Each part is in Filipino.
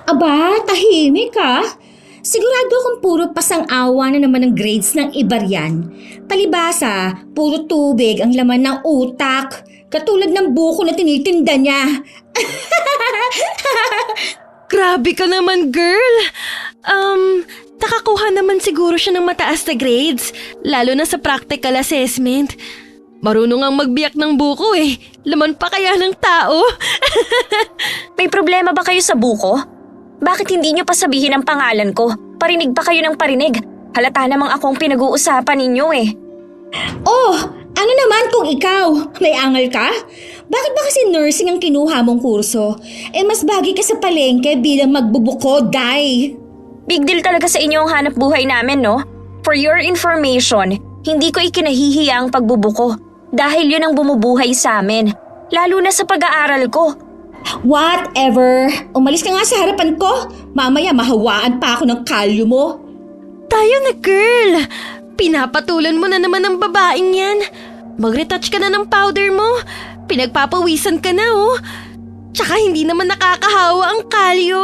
Aba, tahimik ka. Sigurado kung puro pasang-awa na naman ng grades ng iba riyan. Palibasa, puro tubig ang laman ng utak. Katulad ng buko na tinitinda niya. Grabe ka naman, girl. Nakakuha naman siguro siya ng mataas na grades, lalo na sa practical assessment. Marunong ang magbiyak ng buko eh. Laman pa kaya ng tao? May problema ba kayo sa buko? Bakit hindi niyo pa sabihin ang pangalan ko? Parinig pa kayo ng parinig. Halata namang akong pinag-uusapan ninyo eh. Oh, ano naman kung ikaw? May angal ka? Bakit ba kasi nursing ang kinuha mong kurso? Mas bagay ka sa palengke bilang magbubuko, Day. Big deal talaga sa inyo ang hanap buhay namin, no? For your information, hindi ko ikinahihiya ang pagbubuko. Dahil yun ang bumubuhay sa amin. Lalo na sa pag-aaral ko. Whatever. Umalis ka nga sa harapan ko. Mamaya mahawaan pa ako ng kalyo mo. Tayo na, girl. Pinapatulan mo na naman ang babaeng yan. Mag-retouch ka na ng powder mo. Pinagpapawisan ka na, oh. Tsaka hindi naman nakakahawa ang kalyo.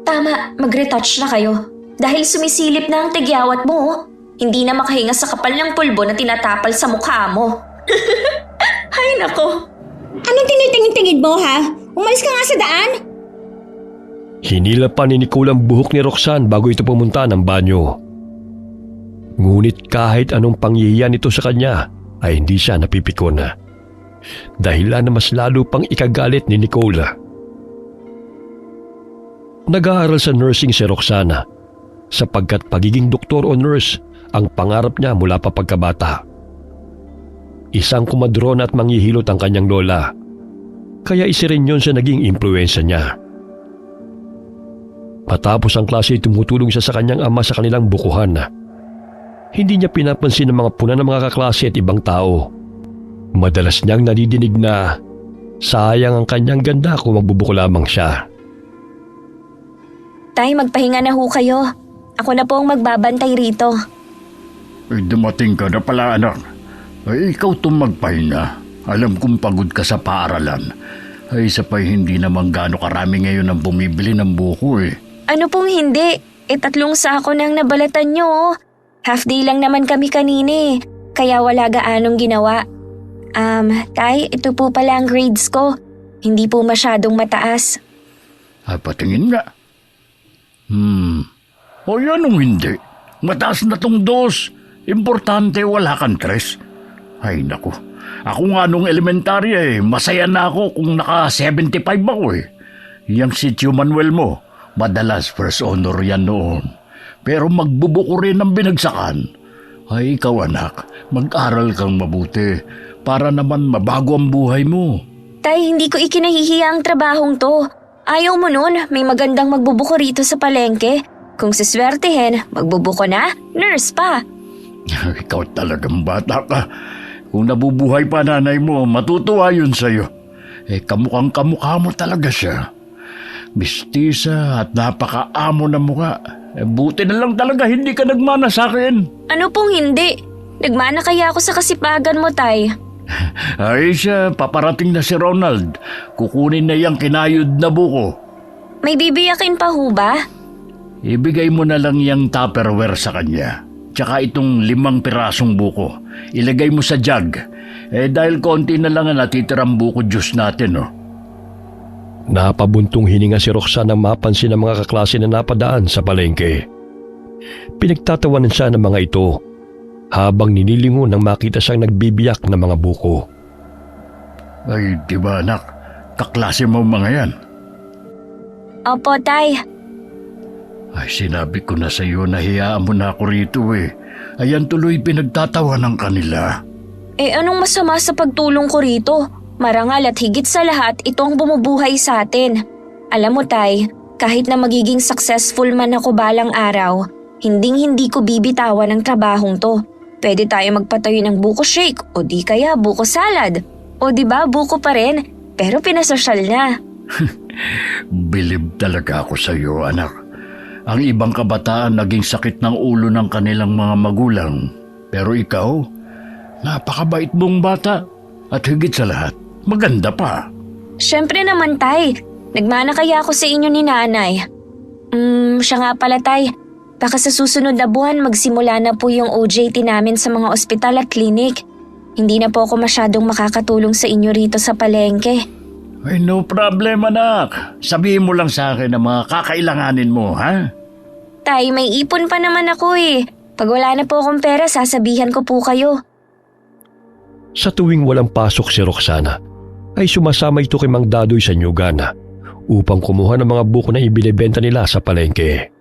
Tama, mag-retouch na kayo. Dahil sumisilip na ang tigyawat mo, oh. Hindi na makahinga sa kapal ng pulbo na tinatapal sa mukha mo. Ay nako. Anong tinitingin-tingin mo, ha? Umalis ka nga sa daan. Hinila pa ni Nicole ang buhok ni Roxanne bago ito pumunta ng banyo. Ngunit kahit anong pangyiyan nito sa kanya ay hindi siya napipikon. Dahilan na mas lalo pang ikagalit ni Nicole. Nag-aaral sa nursing si Roxana sapagkat pagiging doktor o nurse ang pangarap niya mula pa pagkabata. Isang kumadron at manghihilot ang kanyang lola, kaya isa rin yun sa naging impluensya niya. Matapos ang klase tumutulong siya sa kanyang ama sa kanilang bukuhan. Hindi niya pinapansin ang mga puna ng mga kaklase at ibang tao. Madalas niyang nadidinig na sayang ang kanyang ganda kung magbubuko lamang siya. Tay, magpahinga na ho kayo. Ako na po ang magbabantay rito. Ay, dumating ka na pala, anak. Ay, ikaw itong magpahinga. Alam kong pagod ka sa paaralan. Ay, isa pa'y hindi naman gaano karami ngayon ang bumibili ng buko eh. Ano pong hindi? 3 sako nang nabalatan nyo, oh. Half day lang naman kami kanini, kaya wala gaanong ginawa. Tay, ito po pala ang grades ko. Hindi po masyadong mataas. Patingin nga. O yanong hindi. Mataas na tong 2. Importante wala kang 3. Ay naku, ako nga nung elementarya masaya na ako kung naka 75 ako eh. Yang si Tio Manuel mo, madalas first honor yan noon. Pero magbubuko rin ang binagsakan. Ay ikaw anak, mag-aral kang mabuti para naman mabago ang buhay mo. Tay, hindi ko ikinahihiya ang trabahong to. Ayaw mo nun, may magandang magbubuko rito sa palengke. Kung siswertehin, magbubuko na, nurse pa. Ikaw talagang bata ka. Kung nabubuhay pa nanay mo, matutuwa yun sa'yo. Kamukhang-kamukha mo talaga siya. Mistisa at napaka-amo na mukha. Buti na lang talaga hindi ka nagmana sa akin. Ano pong hindi? Nagmana kaya ako sa kasipagan mo, Tay? Ay siya, paparating na si Ronald. Kukunin na yung kinayod na buko. May bibiyakin pa ho ba? Ibigay mo na lang yung Tupperware sa kanya. Tsaka itong 5 pirasong buko. Ilagay mo sa jug. Dahil konti na lang ang natitirang buko juice natin, oh. Napabuntong hininga si Roxanne nang mapansin ang mga kaklase na napadaan sa palengke. Pinagtatawanan siya ng mga ito habang ninilingon nang makita siyang nagbibiyak ng mga buko. Ay, di ba anak? Kaklase mo mga yan? Opo, Tay. Ay, sinabi ko na sa iyo na hiyaan mo na ako rito eh. Ayan tuloy pinagtatawanan kanila. Anong masama sa pagtulong ko rito? Marangal at higit sa lahat, ito ang bumubuhay sa atin. Alam mo, Tay, kahit na magiging successful man ako balang araw, hinding-hindi ko bibitawan ang trabahong to. Pwede tayo magpatayo ng buko shake o di kaya buko salad. O di ba buko pa rin, pero pinasosyal na. Bilib talaga ako sa iyo, anak. Ang ibang kabataan naging sakit ng ulo ng kanilang mga magulang. Pero ikaw, napakabait mong bata. At higit sa lahat, maganda pa. Siyempre naman, Tay. Nagmana kaya ako sa inyo ni Nanay. Siya nga pala, Tay. Baka sa susunod na buwan magsimula na po yung OJT namin sa mga ospital at klinik. Hindi na po ako masyadong makakatulong sa inyo rito sa palengke. Ay, no problem, anak. Sabihin mo lang sa akin ang mga kakailanganin mo, ha? Tay, may ipon pa naman ako eh. Pag wala na po akong pera, sasabihan ko po kayo. Sa tuwing walang pasok si Roxana, ay sumasama ito kay Mang Dadoy sa Nyugana upang kumuha ng mga buko na ibinebenta nila sa palengke.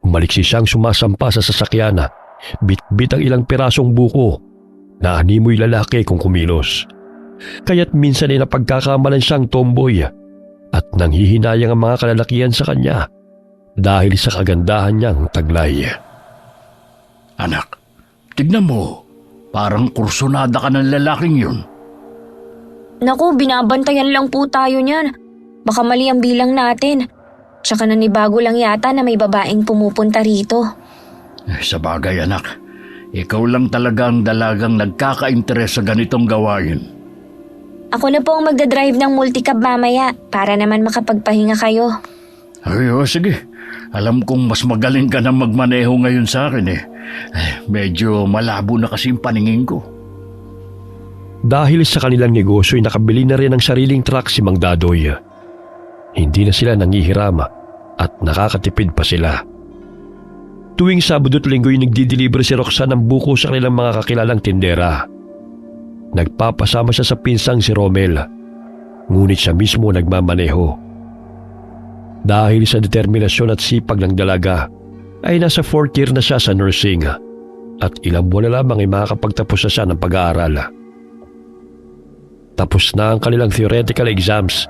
Umaliksi siyang sumasampa sa sasakyan, bit-bit ang ilang pirasong buko na animoy lalaki kung kumilos. Kaya't minsan ay napagkakamalan siyang tomboy at nanghihinayang ang mga kalalakihan sa kanya dahil sa kagandahan niyang taglay. Anak, tignan mo. Parang kursunada ka ng lalaking yun. Naku, binabantayan lang po tayo niyan. Baka mali ang bilang natin. Tsaka nanibago lang yata na may babaeng pumupunta rito. Sa bagay, anak. Ikaw lang talaga ang dalagang nagkaka-interes sa ganitong gawain. Ako na po ang magdadrive ng multicab mamaya para naman makapagpahinga kayo. Ay, sige. Alam kong mas magaling ka na magmaneho ngayon sa akin eh. Medyo malabo na kasi yung paningin ko. Dahil sa kanilang negosyo ay nakabili na rin ng sariling truck si Mang Dadoy. Hindi na sila nangihiram at nakakatipid pa sila. Tuwing Sabado at Linggo ay nagdi-deliver si Roxanne ng buko sa kanilang mga kakilalang tindera. Nagpapasama siya sa pinsang si Romel, ngunit siya mismo nagmamaneho. Dahil sa determinasyon at sipag ng dalaga, ay nasa 4th year na siya sa nursing at ilang buwan na lamang ay makakapagtapos na siya ng pag-aaral. Tapos na ang kanilang theoretical exams,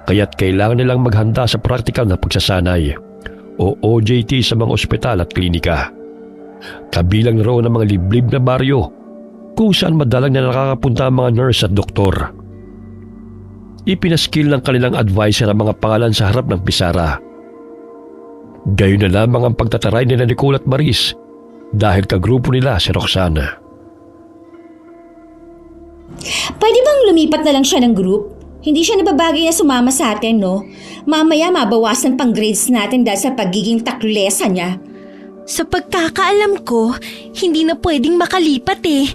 kaya't kailangan nilang maghanda sa practical na pagsasanay o OJT sa mga ospital at klinika. Kabilang roon ang mga liblib na baryo kung saan madalang na nakakapunta ang mga nurse at doktor. Ipinaskill ng kanilang advisor ang mga pangalan sa harap ng pisara. Gayon na lamang ang pagtataray nila Nicole at Maris dahil kagrupo nila si Roxana. Pwede bang lumipat na lang siya ng group? Hindi siya nababagay na sumama sa atin, no? Mamaya mabawasan pang grades natin dahil sa pagiging taklesa niya. Sa pagkakaalam ko, hindi na pwedeng makalipat eh.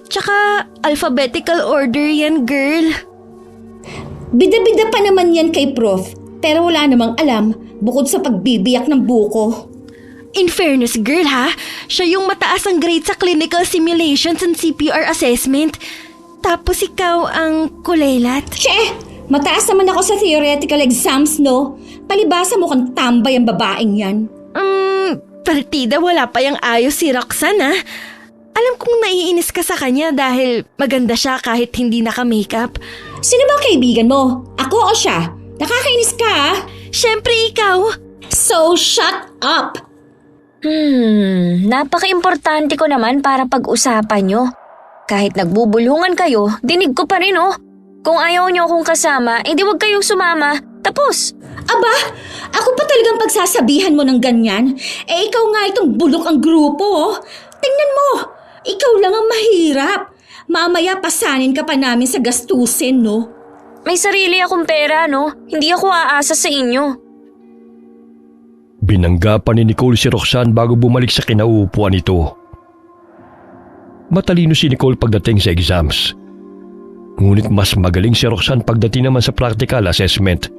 Tsaka alphabetical order yan, girl. Bida-bida pa naman yan kay Prof, pero wala namang alam bukod sa pagbibiyak ng buko. In fairness, girl ha, siya yung mataas ang grade sa clinical simulations and CPR assessment. Tapos ikaw ang kulelat. Che! Mataas naman ako sa theoretical exams, no? Palibasa mo kang tambay ang babaeng yan. Partida wala pa yung ayos si Roxanne ha. Alam kong naiinis ka sa kanya dahil maganda siya kahit hindi naka-makeup. Sino bang kaibigan mo? Ako o siya? Nakakainis ka, ah? Siyempre ikaw. So, shut up! Napaka-importante ko naman para pag-usapan nyo. Kahit nagbubulungan kayo, dinig ko pa rin oh. Kung ayaw nyo akong kasama, edi wag kayong sumama. Tapos! Aba, ako pa talagang pagsasabihan mo ng ganyan. Eh ikaw nga itong bulok ang grupo, oh. Tingnan mo, ikaw lang ang mahirap. Mamaya pasanin ka pa namin sa gastusin, no? May sarili akong pera, no? Hindi ako aasa sa inyo. Binangga pa ni Nicole si Roxanne bago bumalik sa kinauupuan nito. Matalino si Nicole pagdating sa exams. Ngunit mas magaling si Roxanne pagdating naman sa practical assessment.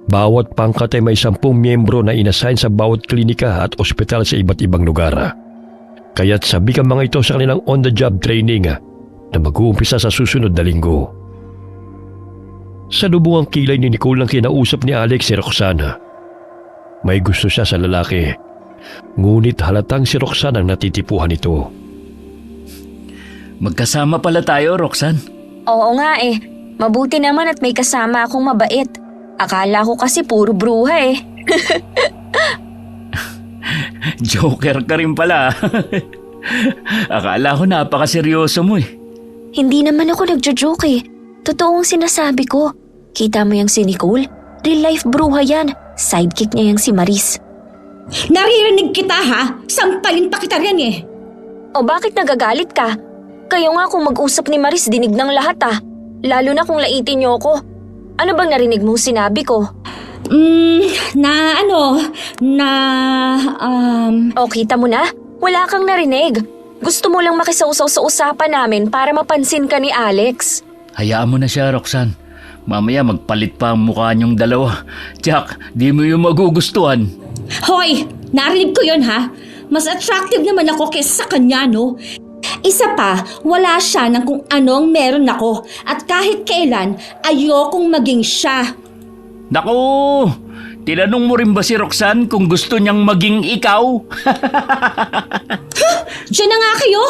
Bawat pangkat ay may 10 miyembro na inassign sa bawat klinika at ospital sa iba't ibang lugar. Kaya't sabi ka mga ito sa kanilang on-the-job training na mag-uumpisa sa susunod na linggo. Sa lubungang kilay ni Nicole nang kinausap ni Alex si Roxana. May gusto siya sa lalaki, ngunit halatang si Roxana ang natitipuhan nito. Magkasama pala tayo, Roxanne. Oo nga eh. Mabuti naman at may kasama akong mabait. Akala ko kasi puro bruha eh. Joker ka rin pala. Akala ko napakaseryoso mo eh. Hindi naman ako nagjo-joke eh. Totoo ang sinasabi ko. Kita mo yung si Nicole? Real life bruha yan. Sidekick niya yung si Maris. Naririnig kita, ha? Sampalin pa kita rin, eh. O bakit nagagalit ka? Kayo nga kung mag-usap ni Maris, dinig ng lahat ah. Lalo na kung laitin niyo ako. Ano bang narinig mong sinabi ko? O kita mo na? Wala kang narinig. Gusto mo lang makisausaw sa usapan namin para mapansin ka ni Alex. Hayaan mo na siya, Roxanne. Mamaya magpalit pa ang mukha niyong dalawa. Jack, di mo yung magugustuhan. Hoy! Narinig ko yun ha? Mas attractive naman ako kaysa sa kanya, no? Isa pa, wala siya ng kung anong meron ako. At kahit kailan, ayokong maging siya. Naku! Tinanong mo rin ba si Roxanne kung gusto niyang maging ikaw? Diyan na nga kayo!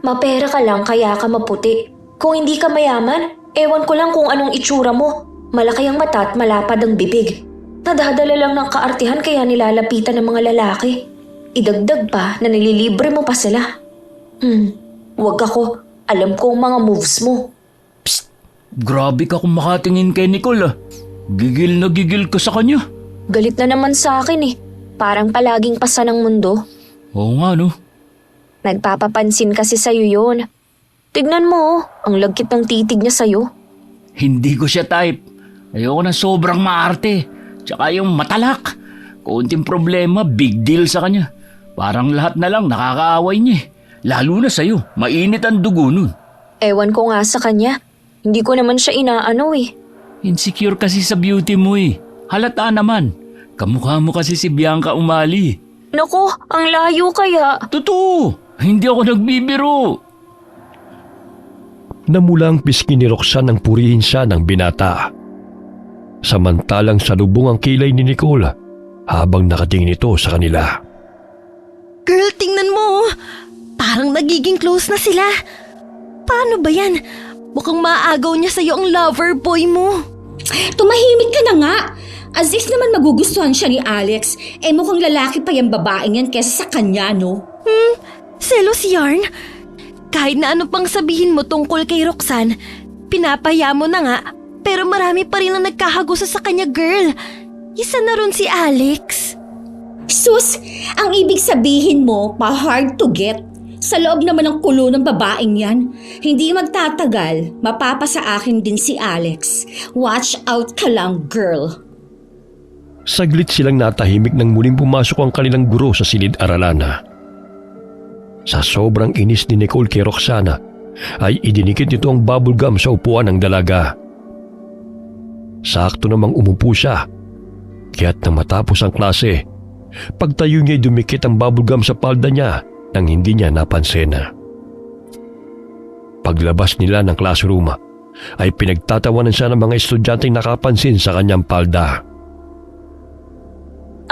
Mapera ka lang kaya ka maputi. Kung hindi ka mayaman, ewan ko lang kung anong itsura mo. Malaki ang mata at malapad ang bibig. Nadadala lang ng kaartihan kaya nilalapitan ng mga lalaki. Idagdag pa na nililibre mo pa sila. Wag ako. Alam ko ang mga moves mo. Grabe ka kung makatingin kay Nicole ah. Gigil na gigil ka sa kanya. Galit na naman sa akin eh. Parang palaging pasa ng mundo. Oo nga no. Nagpapapansin kasi sa'yo yun. Tignan mo, ang lagkit ng titig niya sa'yo. Hindi ko siya type. Ayoko na sobrang maarte. Tsaka yung matalak. Konting problema, big deal sa kanya. Parang lahat na lang nakakaaway niya eh. Lalo na sa'yo, mainit ang dugo nun. Ewan ko nga sa kanya. Hindi ko naman siya inaano eh. Insecure kasi sa beauty mo eh. Halata naman. Kamukha mo kasi si Bianca Umali. Naku, ang layo kaya. Totoo, hindi ako nagbibiro. Namulang pisngi ni Roxanne ang purihin siya ng binata. Samantalang salubong ang kilay ni Nicole habang nakatingin ito sa kanila. Girl, tingnan mo. Parang nagiging close na sila. Paano ba yan? Mukhang maaagaw niya sa'yo ang lover boy mo. Tumahimik ka na nga! As if naman magugustuhan siya ni Alex, mukhang lalaki pa yung babaeng yan kesa sa kanya, no? Selos yarn? Kahit na ano pang sabihin mo tungkol kay Roxanne, pinapaya mo na nga, pero marami pa rin ang nagkahagusa sa kanya, girl. Isa na ron si Alex. Sus, ang ibig sabihin mo, pa-hard to get. Sa loob naman ng kulo ng babaeng yan, hindi magtatagal, mapapasa akin din si Alex. Watch out ka lang, girl. Saglit silang natahimik nang muling pumasok ang kanilang guro sa silid-aralan. Sa sobrang inis ni Nicole kay Roxana, ay idinikit nito ang bubble gum sa upuan ng dalaga. Sakto namang umupo siya, kaya't nang matapos ang klase, pagtayo niya'y dumikit ang bubble gum sa palda niya nang hindi niya napansin. Paglabas nila ng classroom, ay pinagtatawanan siya ng mga estudyanteng nakapansin sa kanyang palda.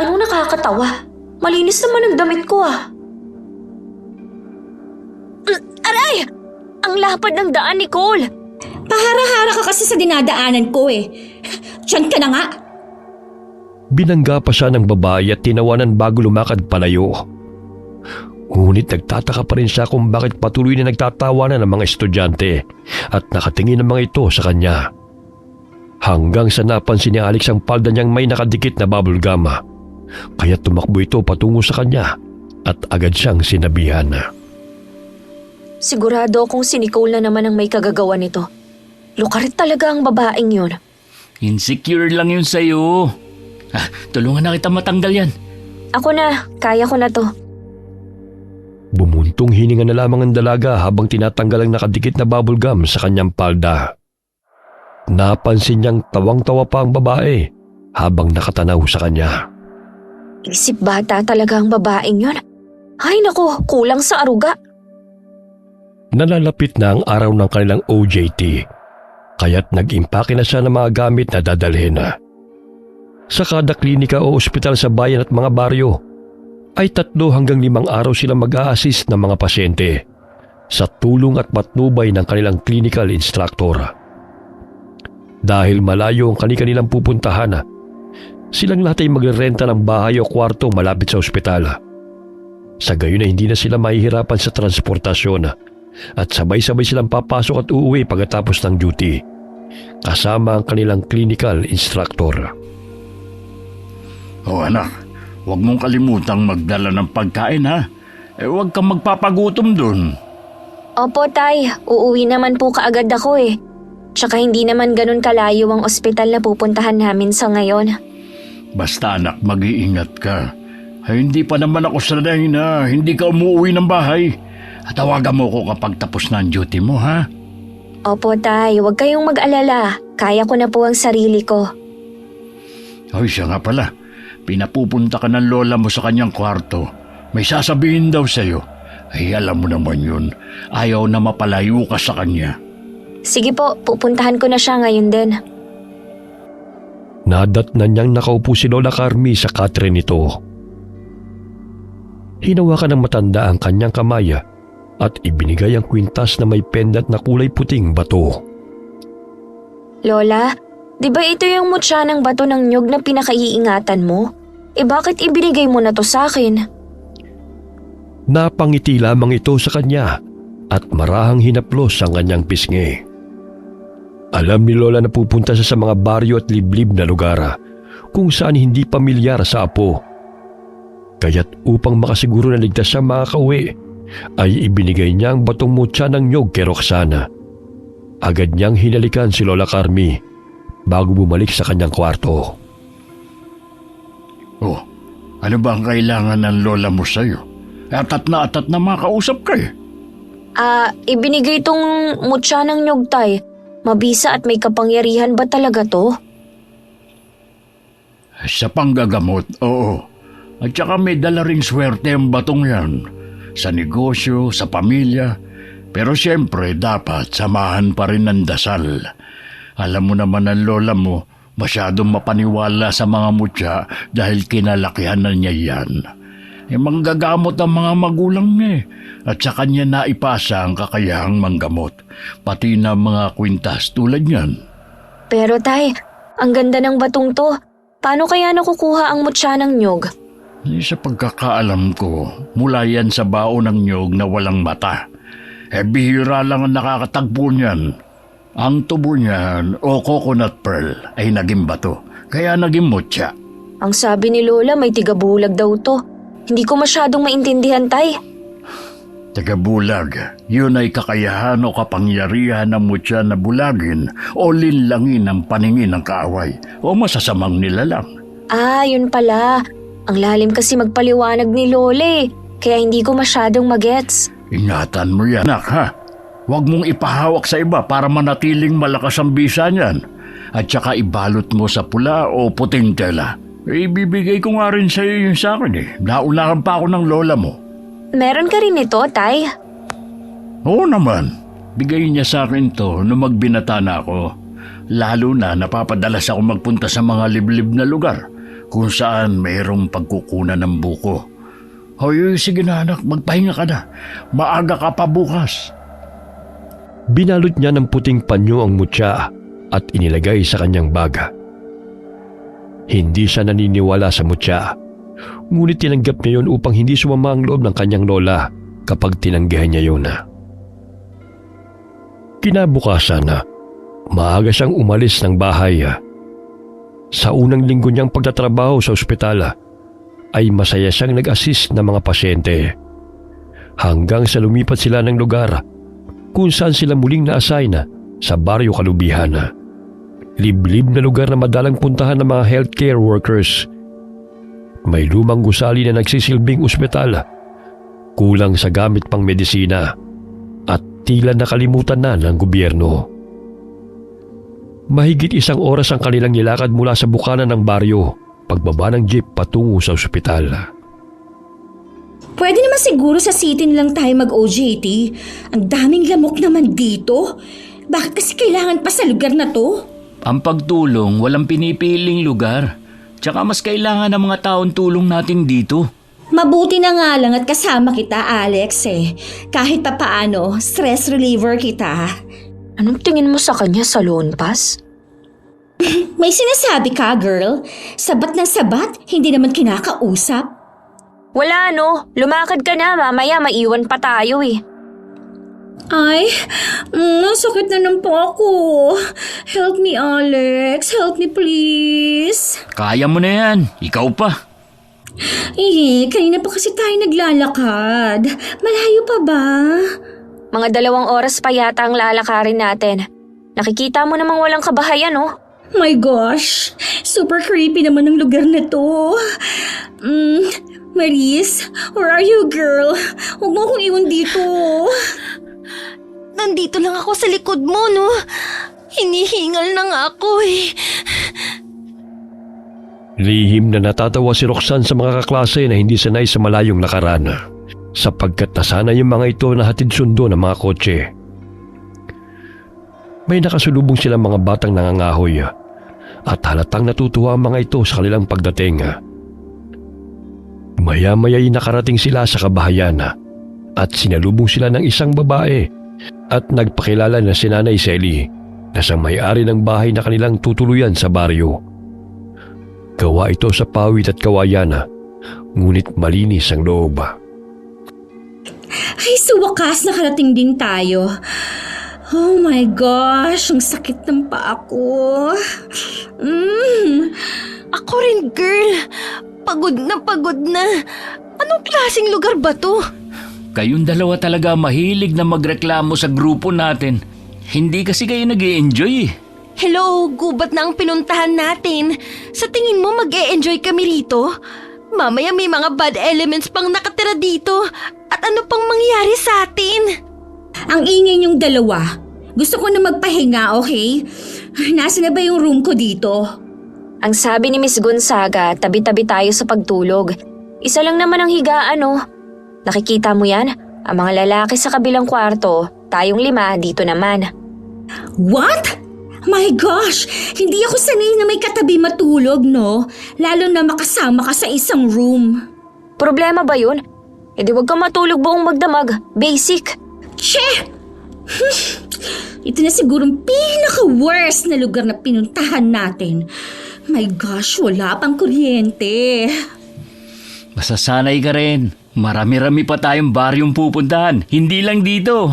Ano nakakatawa? Malinis naman ang damit ko ah. Aray! Ang lapad ng daan, Nicole! Pahara-hara ka kasi sa dinadaanan ko eh. Diyan ka na nga. Binangga pa siya ng babae at tinawanan bago lumakad palayo. Ngunit nagtataka pa rin siya kung bakit patuloy na nagtatawanan ng mga estudyante at nakatingin ang mga ito sa kanya. Hanggang sa napansin ni Alex ang palda niyang may nakadikit na bubble gum. Kaya tumakbo ito patungo sa kanya at agad siyang sinabihan. Sigurado akong si Nicole na naman ang may kagagawa nito. Lukarit talaga ang babaeng yun. Insecure lang yun sa'yo. Tulungan na kita matanggal yan. Ako na, kaya ko na to. Bumuntong hininga na lamang ang dalaga habang tinatanggal ang nakadikit na bubble gum sa kanyang palda. Napansin niyang tawang-tawa pa ang babae habang nakatanaw sa kanya. Isip bata talaga ang babaeng yun. Ay nako, kulang sa aruga. Nalalapit na ang araw ng kanilang OJT, kaya't nag-impake na siya ng mga gamit na dadalhin. Sa kada klinika o ospital sa bayan at mga baryo, ay 3 hanggang 5 araw silang mag-a-assist ng mga pasyente sa tulong at patnubay ng kanilang clinical instructor. Dahil malayo ang kanilang pupuntahan, silang lahat ay magrerenta ng bahay o kwarto malapit sa ospital. Sa gayon ay hindi na sila mahihirapan sa transportasyon at sabay-sabay silang papasok at uuwi pagkatapos ng duty, kasama ang kanilang clinical instructor. Anak, huwag mong kalimutang magdala ng pagkain ha. Huwag kang magpapagutom dun. Opo tay, uuwi naman po kaagad ako eh. Tsaka hindi naman ganun kalayo ang ospital na pupuntahan namin sa ngayon. Basta anak, mag-iingat ka. Ay, hindi pa naman ako sanay na hindi ka umuwi ng bahay. Tawagan mo ko kapag tapos na ang duty mo, ha? Opo, Tay. Huwag kayong mag-alala. Kaya ko na po ang sarili ko. Ay, siya nga pala. Pinapupunta ka ng lola mo sa kanyang kwarto. May sasabihin daw sa'yo. Ay, alam mo naman yun. Ayaw na mapalayo ka sa kanya. Sige po, pupuntahan ko na siya ngayon din. Nadatnan niyang nakaupo si Lola Carmi sa katre nito. Hinawakan ng matanda ang kanyang kamay at ibinigay ang kwintas na may pendant na kulay puting bato. Lola, di ba ito yung mutya ng bato ng nyug na pinakaiingatan mo? Bakit ibinigay mo na to sa akin? Napangiti lamang ito sa kanya at marahang hinaplos ang kanyang pisngi. Alam ni Lola na pupunta siya sa mga baryo at liblib na lugar kung saan hindi pamilyar sa apo. Kaya't upang makasiguro na ligtas siya makakauwi, ay ibinigay niya ang batong mutya ng nyog kay Roxana. Agad niyang hinalikan si Lola Carmi bago bumalik sa kanyang kwarto. Oh, ano ba ang kailangan ng lola mo sa'yo? Atat na makausap ka eh. Ibinigay tong mutya ng nyug, Tay. Mabisa at may kapangyarihan ba talaga to? Sa panggagamot, oo. At saka may dala ring swerte ang batong yan. Sa negosyo, sa pamilya. Pero siyempre dapat samahan pa rin ng dasal. Alam mo naman ang lola mo, masyadong mapaniwala sa mga mutya dahil kinalakihan na niya yan. Manggagamot ang mga magulang niya at sa kanya naipasa ang kakayahang manggamot, pati na mga kwintas tulad niyan. Pero Tay, ang ganda ng batong to. Paano kaya nakukuha ang mutya ng nyug? Sa pagkakaalam ko, mula yan sa baon ng nyog na walang mata. Bihira lang ang nakakatagpo niyan. Ang tubo niyan o coconut pearl ay naging bato, kaya naging mutya. Ang sabi ni Lola may tigabulag daw to. Hindi ko masyadong maintindihan, Tay. Tagabulag, yun ay kakayahan o kapangyarihan ng mutya na bulagin o linlangin ang paningin ng kaaway o masasamang nilalang. Yun pala. Ang lalim kasi magpaliwanag ni Lola kaya hindi ko masyadong magets. Ingatan mo yan, anak, ha? Huwag mong ipahawak sa iba para manatiling malakas ang bisa niyan. At saka ibalot mo sa pula o puting tela. Ibibigay ko nga rin sa iyo yung sa akin eh. Naunahan pa ako ng lola mo. Meron ka rin ito, Tay? Oo naman. Bigay niya sa akin to nung magbinata na ako. Lalo na napapadalas ako magpunta sa mga liblib na lugar kung saan mayroong pagkukunan ng buko. Hoy, sige na anak, magpahinga ka na. Maaga ka pa bukas. Binalot niya ng puting panyo ang mutya at inilagay sa kanyang baga. Hindi siya naniniwala sa mutya, ngunit tinanggap niya yun upang hindi sumama ang loob ng kanyang lola kapag tinanggihan niya yun. Kinabukasan, maaga siyang umalis ng bahay. Sa unang linggo niyang pagtatrabaho sa ospital, ay masaya siyang nag-assist ng mga pasyente. Hanggang sa lumipat sila ng lugar kung saan sila muling na-assign sa Baryo Kalubihan. Liblib na lugar na madalang puntahan ng mga healthcare workers. May lumang gusali na nagsisilbing ospital, kulang sa gamit pang medisina, at tila nakalimutan na ng gobyerno. Mahigit 1 oras ang kanilang nilakad mula sa bukana ng baryo, pagbaba ng jeep patungo sa ospital. Pwede naman siguro sa city lang tayo mag-OJT. Ang daming lamok naman dito. Bakit kasi kailangan pa sa lugar na to? Ang pagtulong, walang pinipiling lugar. Tsaka mas kailangan ng mga taong tulong natin dito. Mabuti na nga lang at kasama kita, Alex eh. Kahit papaano, stress reliever kita. Anong tingin mo sa kanya sa loan pass? May sinasabi ka, girl. Sabat ng sabat, hindi naman kinakausap. Wala lumakad ka na, mamaya maiwan pa tayo eh. Ay, sakit na ng po ako. Help me, Alex. Help me, please. Kaya mo na yan, ikaw pa. Kanina pa kasi tayo naglalakad. Malayo pa ba? Mga 2 oras pa yata ang lalakarin natin. Nakikita mo namang walang kabahayan, My gosh, super creepy naman ang lugar na to. Maris, where are you, girl? Huwag mo akong iwan dito. Nandito lang ako sa likod mo, no? Hinihingal na nga ako eh. Lihim na natatawa si Roxanne sa mga kaklase na hindi sanay sa malayong lakaran, sapagkat nasanay yung mga ito na hatid sundo ng mga kotse. May nakasulubong silang mga batang nangangahoy at halatang natutuwa ang mga ito sa kanilang pagdating. Maya-maya'y nakarating sila sa kabahayan at sinalubong sila ng isang babae at nagpakilala na si Nanay Selly na siyang may-ari ng bahay na kanilang tutuluyan sa baryo. Gawa ito sa pawid at kawayan, ngunit malinis ang loob. Ay, sa wakas nakarating din tayo. Oh my gosh, ang sakit ng paa ko. Ako rin, girl. Pagod na. Anong klaseng lugar ba to? Kayong dalawa talaga mahilig na magreklamo sa grupo natin. Hindi kasi kayo nag-e-enjoy eh. Hello, gubat na ang pinuntahan natin. Sa tingin mo mag-e-enjoy kami rito? Mamaya may mga bad elements pang nakatira dito. At ano pang mangyari sa atin? Ang ingay niyong dalawa. Gusto ko na magpahinga, okay? Nasaan na ba yung room ko dito? Ang sabi ni Miss Gonzaga, tabi-tabi tayo sa pagtulog. Isa lang naman ang higaan, oh. Nakikita mo yan? Ang mga lalaki sa kabilang kwarto, tayong 5 dito naman. What? My gosh! Hindi ako sanay na may katabi matulog, no? Lalo na makasama ka sa isang room. Problema ba yun? E di wag kang matulog buong magdamag. Basic. Che! Ito na sigurong pinaka-worst na lugar na pinuntahan natin. My gosh, wala pang kuryente. Masasanay ka rin. Marami-rami pa tayong baryong pupuntahan. Hindi lang dito.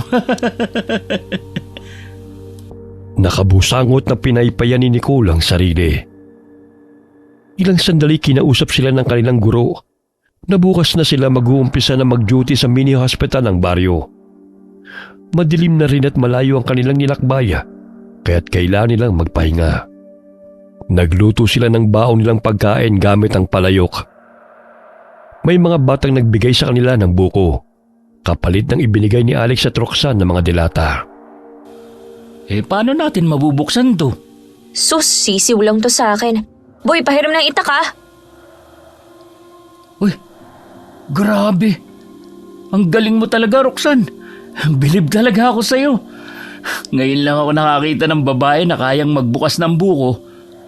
Nakabusangot na pinaypayan ni Nicole ang sarili. Ilang sandali kinausap sila ng kanilang guro na bukas na sila mag-uumpisa na mag-duty sa mini-hospital ng baryo. Madilim na rin at malayo ang kanilang nilakbay, kaya't kailangan nilang magpahinga. Nagluto sila ng baon nilang pagkain gamit ang palayok. May mga batang nagbigay sa kanila ng buko, kapalit ng ibinigay ni Alex at Roxanne ng mga dilata. Paano natin mabubuksan to? Sus, sisiw lang to sa akin. Boy, pahiram ng itak ah. Uy, grabe. Ang galing mo talaga, Roxanne. Bilib talaga ako sa'yo. Ngayon lang ako nakakita ng babae na kayang magbukas ng buko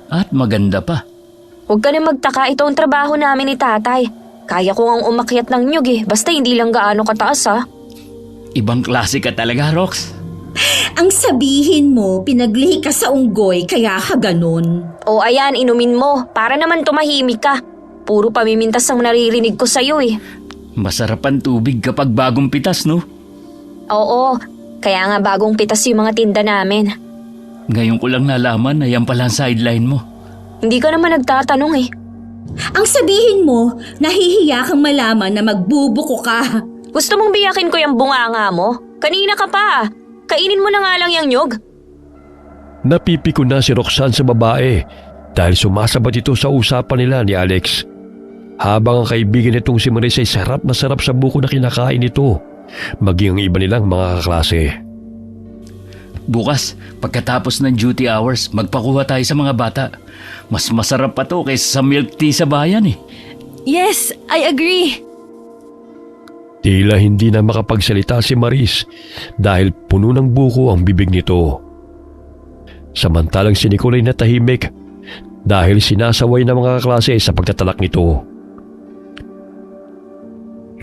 at maganda pa. Huwag ka na magtaka, ito ang trabaho namin ni tatay. Kaya ko ngang umakyat ng nyug eh, basta hindi lang gaano kataas ah. Ibang klase ka talaga, Rox. Ang sabihin mo, pinaglihi ka sa unggoy kaya ka ganun. O ayan, inumin mo, para naman tumahimik ka. Puro pamimintas ang naririnig ko sa'yo eh. Masarap ang tubig kapag bagong pitas, no? Oo, kaya nga bagong pitas yung mga tinda namin. Ngayon ko lang nalaman na yan pala ang sideline mo. Hindi ka naman nagtatanong eh. Ang sabihin mo, nahihiya kang malaman na magbubuko ka. Gusto mong biyakin ko yung bunganga mo? Kanina ka pa. Kainin mo na nga lang yung nyug. Napipiko na si Roxanne sa babae dahil sumasabat ito sa usapan nila ni Alex. Habang ang kaibigan nitong si Maris ay sarap na sarap sa buko na kinakain nito, maging ang iba nilang mga kaklase. Bukas, pagkatapos ng duty hours, magpakuha tayo sa mga bata. Mas masarap pa to kaysa sa milk tea sa bayan eh. Yes, I agree. Tila hindi na makapagsalita si Maris dahil puno ng buko ang bibig nito. Samantalang si Nicole ay natahimik dahil sinasaway ng mga kaklase sa pagtatalak nito.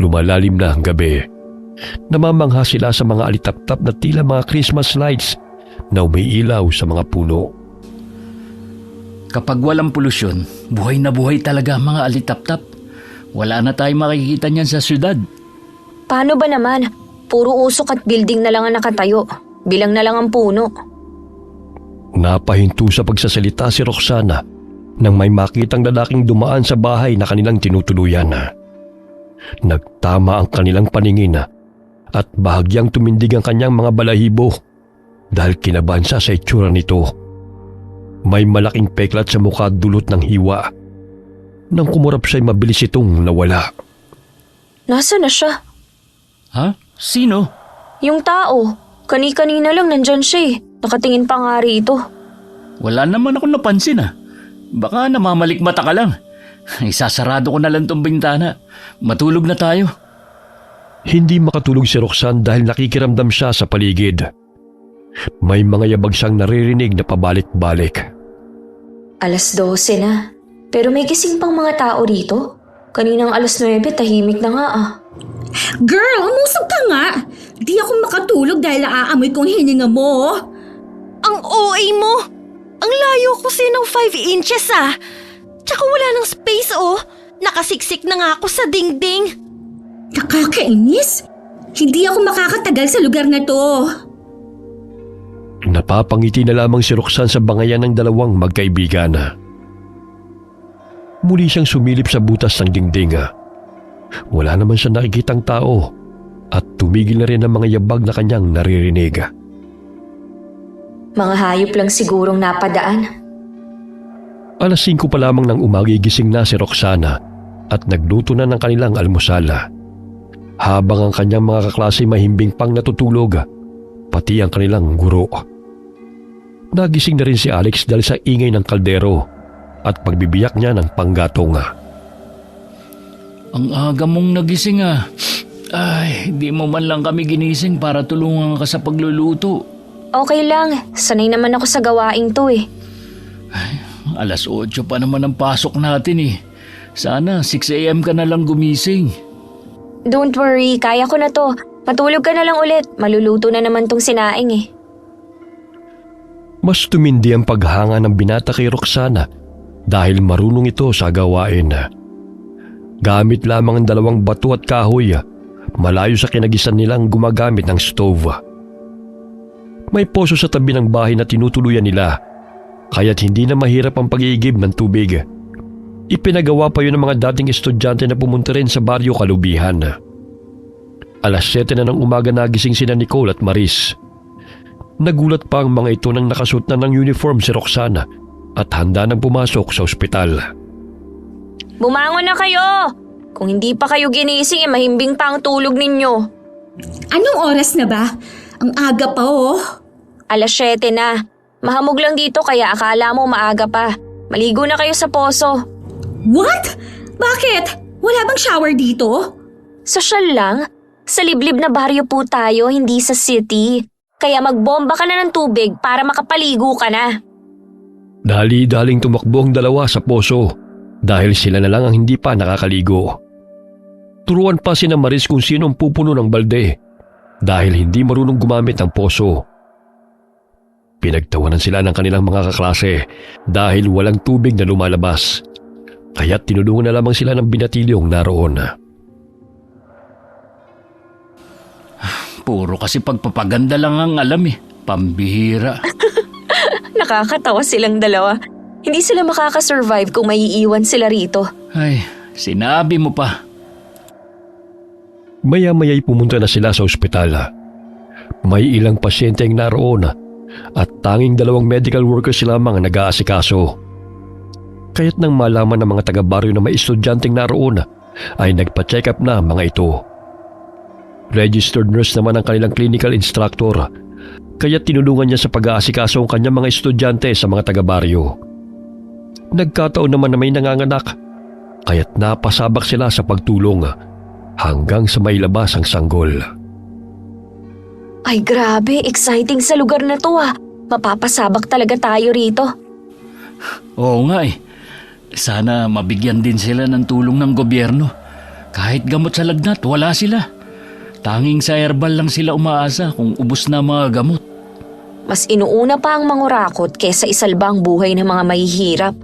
Lumalalim na ang gabi. Namamangha sila sa mga alitap-tap na tila mga Christmas lights na umiilaw sa mga puno. Kapag walang polusyon, buhay na buhay talaga ang mga alitap-tap. Wala na tayong makikita niyan sa syudad. Paano ba naman? Puro usok at building na lang ang nakatayo. Bilang na lang ang puno. Napahinto sa pagsasalita si Roxana nang may makitang lalaking dumaan sa bahay na kanilang tinutuluyan. Nagtama ang kanilang paningin at bahagyang tumindig ang kanyang mga balahibo dahil kinabahan siya sa itsura nito. May malaking peklat sa mukha dulot ng hiwa. Nang kumurap siya'y mabilis itong nawala. Nasaan na siya? Ha? Sino? Yung tao. Kani-kanina lang nandyan siya eh. Nakatingin pa nga rito. Wala naman ako napansin ah. Baka namamalikmata ka lang. Isasarado ko na lang tong bintana. Matulog na tayo. Hindi makatulog si Roxanne dahil nakikiramdam siya sa paligid. May mga yabag siyang naririnig na pabalik-balik. 12:00 na. Pero may gising pang mga tao rito. Kaninang 9:00 tahimik na nga ah. Girl, umusog ka nga. Di ako makatulog dahil naaamoy kong hininga mo. Ang OA mo! Ang layo kasi ng 5 inches ah! Tsaka wala ng space oh! Nakasiksik na nga ako sa dingding! Nakakainis. Hindi ako makakatagal sa lugar na to. Napapangiti na lamang si Roxanne sa bangayan ng dalawang magkaibigan. Muli siyang sumilip sa butas ng dingding. Wala naman siya nakikitang tao at tumigil na rin ang mga yabag na kanyang naririnig. Mga hayop lang sigurong napadaan. 5:00 pa lamang ng umaga gising na si Roxana at nagluto na ng kanilang almusal. Habang ang kanyang mga kaklase mahimbing pang natutulog, pati ang kanilang guro. Nagising na rin si Alex dahil sa ingay ng kaldero at pagbibiyak niya ng panggatong. Ang aga mong nagising ah. Ay, di mo man lang kami ginising para tulungan ka sa pagluluto. Okay lang. Sanay naman ako sa gawaing to eh. 8:00 pa naman ang pasok natin eh. Sana 6 a.m. ka na lang gumising. Don't worry, kaya ko na to. Matulog ka na lang ulit. Maluluto na naman tong sinaing eh. Mas tumindi ang paghanga ng binata kay Roxana dahil marunong ito sa gawain. Gamit lamang ang 2 bato at kahoy, malayo sa kinagisan nilang gumagamit ng stove. May poso sa tabi ng bahay na tinutuluyan nila, kaya't hindi na mahirap ang pag-iigib ng tubig. Ipinagawa pa yun ng mga dating estudyante na pumunta rin sa baryo Kalubihan. 7:00 na ng umaga nagising sina Nicole at Maris. Nagulat pa ang mga ito nang nakasuot na ng uniform si Roxana at handa nang pumasok sa ospital. Bumangon na kayo! Kung hindi pa kayo ginising eh mahimbing pa ang tulog ninyo. Anong oras na ba? Ang aga pa oh. 7:00 na. Mahamog lang dito kaya akala mo maaga pa. Maligo na kayo sa poso. What? Bakit? Wala bang shower dito? Sosyal lang. Sa liblib na baryo po tayo, hindi sa city. Kaya magbomba ka na ng tubig para makapaligo ka na. Dali-daling tumakbo ang dalawa sa poso dahil sila na lang ang hindi pa nakakaligo. Turuan pa sina Maris kung sino ang pupuno ng balde dahil hindi marunong gumamit ng poso. Pinagtawanan sila ng kanilang mga kaklase dahil walang tubig na lumalabas. Kaya't tinulungan na lamang sila ng binatilyong naroon. Puro kasi pagpapaganda lang ang alam eh. Pambihira. Nakakatawa silang dalawa. Hindi sila makakasurvive kung maiiwan sila rito. Ay, sinabi mo pa. Maya-maya'y pumunta na sila sa ospital. May ilang pasyente ang naroon at tanging 2 medical workers lamang ang nag-aasikaso. Kaya't nang malaman ng mga taga-baryo na may estudyanteng naroon ay nagpa-check up na mga ito. Registered nurse naman ang kanilang clinical instructor kaya tinulungan niya sa pag-aasikaso ang kanyang mga estudyante sa mga taga-baryo. Nagkataon naman na may nanganganak kaya't napasabak sila sa pagtulong hanggang sa mailabas ang sanggol. Ay grabe, exciting sa lugar na to ah. Mapapasabak talaga tayo rito. Oo nga eh. Sana mabigyan din sila ng tulong ng gobyerno. Kahit gamot sa lagnat, wala sila. Tanging sa herbal lang sila umaasa kung ubos na mga gamot. Mas inuuna pa ang mangurakot kesa isalba ang buhay ng mga mahihirap.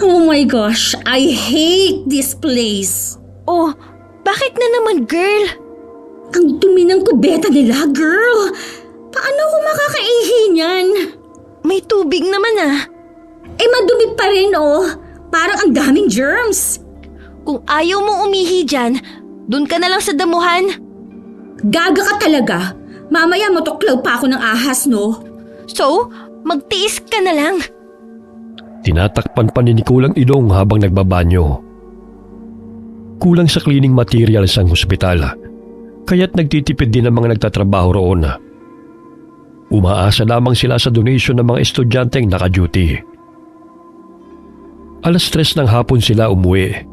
Oh my gosh, I hate this place. Oh, bakit na naman girl? Ang dumi ng kubeta nila, girl. Paano ako makakaihi niyan? May tubig naman ah. Eh madumi pa rin oh. Parang ang daming germs. Kung ayaw mo umihi dyan, dun ka na lang sa damuhan. Gaga ka talaga. Mamaya matuklaw pa ako ng ahas, no? So, magtiis ka na lang. Tinatakpan pa ni Nicole ang ilong habang nagbabanyo. Kulang sa cleaning materials ang hospital, kaya't nagtitipid din ang mga nagtatrabaho roon. Umaasa lamang sila sa donation ng mga estudyanteng naka-duty. 3:00 ng hapon sila umuwi.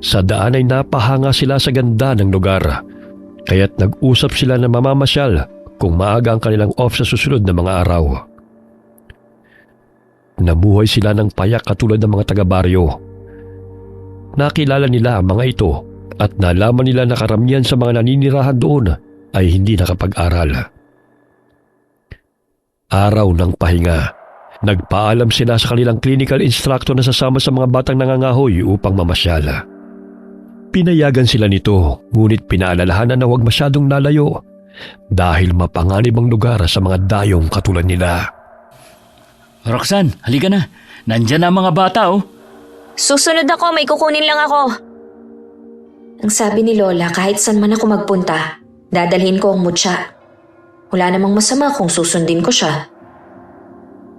Sa daan ay napahanga sila sa ganda ng lugar, kaya't nag-usap sila na mamamasyal kung maaga ang kanilang off sa susunod na mga araw. Nabuhay sila ng payak katulad ng mga taga-baryo. Nakilala nila ang mga ito at nalaman nila na karamihan sa mga naninirahan doon ay hindi nakapag-aral. Araw ng pahinga, nagpaalam sila sa kanilang clinical instructor na sasama sa mga batang nangangahoy upang mamasyal. Pinayagan sila nito, ngunit pinaalalahanan na huwag masyadong lalayo dahil mapanganib ang lugar sa mga dayong katulad nila. Roxanne, halika na. Nandyan na ang mga bata, oh. Susunod ako, may kukunin lang ako. Ang sabi ni Lola, kahit saan man ako magpunta, dadalhin ko ang mutya. Wala namang masama kung susundin ko siya.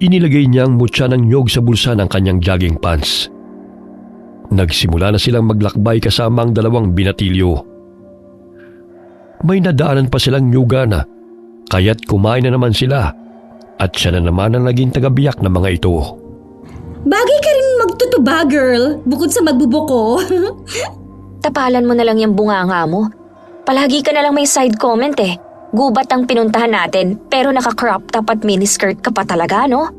Inilagay niya ang mutya ng nyog sa bulsa ng kanyang jogging pants. Nagsimula na silang maglakbay kasama ang 2 binatilyo. May nadaanan pa silang nyugan, kaya't kumain na naman sila at siya na naman ang naging tagabiyak ng mga ito. Bagay ka rin magtutuba, girl, bukod sa magbubuko. Tapalan mo na lang yung bunganga mo. Palagi ka na lang may side comment eh. Gubat ang pinuntahan natin pero naka-crop top at miniskirt ka pa talaga, no?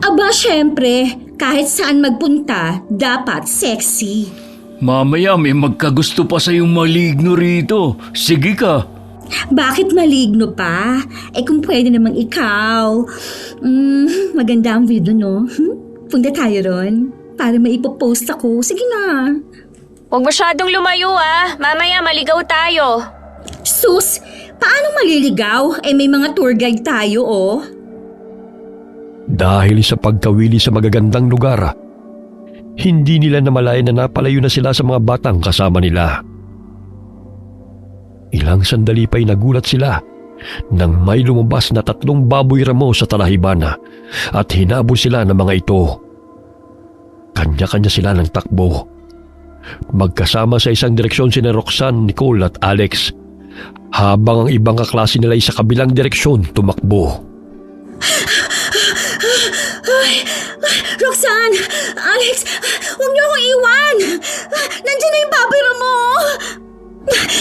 Aba, syempre, kahit saan magpunta, dapat sexy. Mamaya may magkagusto pa sa yung maligno rito. Sige ka. Bakit maligno pa? Eh kung pwede namang ikaw. Maganda ang video, no? Punta tayo ron para maipopost ako. Sige na. Huwag masyadong lumayo ah. Mamaya maligaw tayo. Sus, paano maliligaw? Eh may mga tour guide tayo, oh. Dahil sa pagkawili sa magagandang lugar, hindi nila namalayan na napalayo na sila sa mga batang kasama nila. Ilang sandali pa'y nagulat sila nang may lumabas na 3 baboy ramo sa talahiban at hinabol sila ng mga ito. Kanya-kanya sila ng takbo. Magkasama sa isang direksyon sina Roxanne, Nicole at Alex, habang ang ibang kaklase nila ay sa kabilang direksyon tumakbo. Roxanne! Alex! Huwag niyo akong iwan! Nandiyan na yung baboy mo!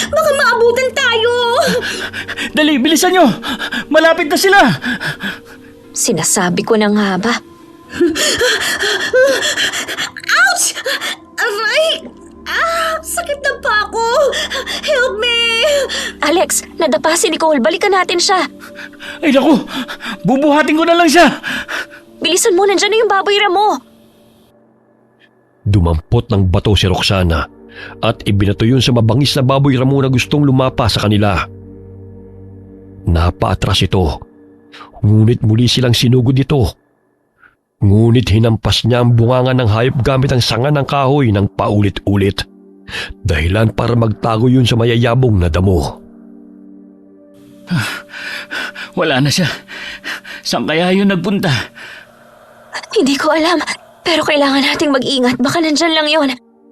Baka maabutan tayo! Dali, bilisan nyo! Malapit na sila! Sinasabi ko na nga ba? Ouch! Aray! Sakit na pa ako! Help me! Alex, nadapa si Nicole. Balikan natin siya. Ay naku! Bubuhatin ko na lang siya! Bilisan mo, nandyan na yung baboy mo. Dumampot ng bato si Roxana at ibinato yun sa mabangis na baboy ramo na gustong lumapa sa kanila. Napaatras ito, ngunit muli silang sinugod ito. Ngunit hinampas niya ang bunganga ng hayop gamit ang sanga ng kahoy ng paulit-ulit. Dahilan para magtago yun sa mayayabong na damo. Wala na siya. Saan kaya yun nagpunta? Hindi ko alam, pero kailangan nating mag-ingat. Baka nandyan lang yon.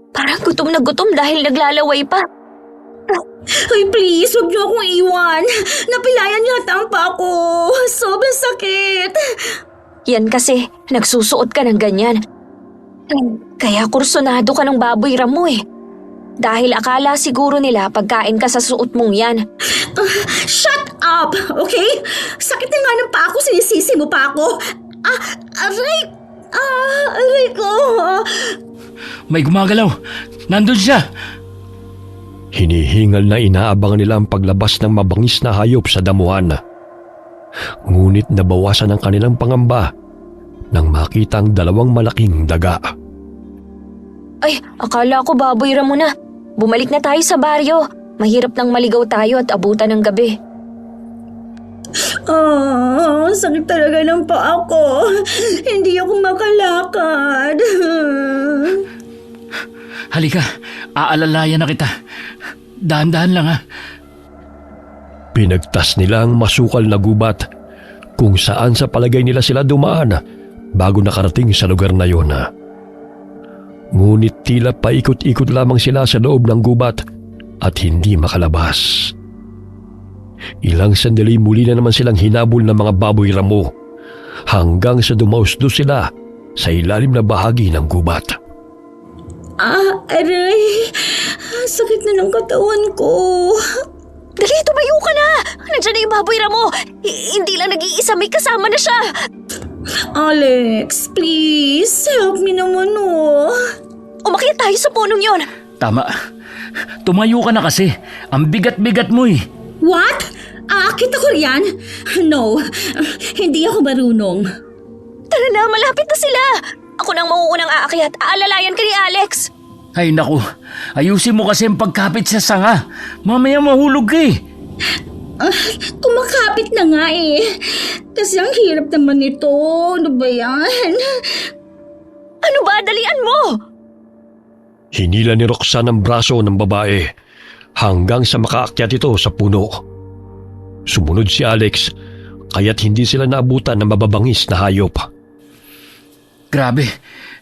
Parang gutom na gutom dahil naglalaway pa. Ay, please, huwag niyo akong iwan. Napilayan yata ang pa ako. Sobrang sakit. Yan kasi, nagsusuot ka ng ganyan. Kaya kursunado ka ng baboy mo eh. Dahil akala siguro nila pagkain ka sa suot mong yan. Shut up, okay? Sakit na nga ng pa ako, sinisisi mo pa ako. Aray! Aray ko! May gumagalaw. Nandun siya. Hinihingal na inaabangan nila ang paglabas ng mabangis na hayop sa damuhan. Ngunit nabawasan ang kanilang pangamba nang makita ang 2 malaking daga. Ay, akala ko baboy mo na. Bumalik na tayo sa baryo. Mahirap nang maligaw tayo at abutan ng gabi. Sakit talaga ng pa ako. Hindi ako makalakad. Halika, aalalayan na kita. Dahan-dahan lang ha. Pinagtas nila ang masukal na gubat kung saan sa palagay nila sila dumaan bago nakarating sa lugar na yon. Ngunit tila paikot-ikot lamang sila sa loob ng gubat at hindi makalabas. Ilang sandali muli na naman silang hinabol ng mga baboy ramo hanggang sa dumausdo sila sa ilalim na bahagi ng gubat. Aray, sakit na ng katawan ko. Dali, tumayo ka na! Nandiyan na yung baboy Ramo! Hindi lang nag-iisa, may kasama na siya! Alex, please, help me naman Umakyat tayo sa punong yon! Tama. Tumayo ka na kasi. Ang bigat-bigat mo eh. What? Aakit ako riyan? No, hindi ako marunong. Tara na, malapit na sila! Ako nang mauunang aakyat, aalalayan ka ni Alex! Ay naku, ayusin mo kasi ang pagkapit sa sanga. Mamaya mahulog ka eh. Kumakapit na nga eh. Kasi ang hirap naman ito. Ano ba yan? Ano ba? Dalian mo! Hinila ni Roxanne ang braso ng babae hanggang sa makaakyat ito sa puno. Sumunod si Alex, kaya't hindi sila naabutan ng mababangis na hayop. Grabe,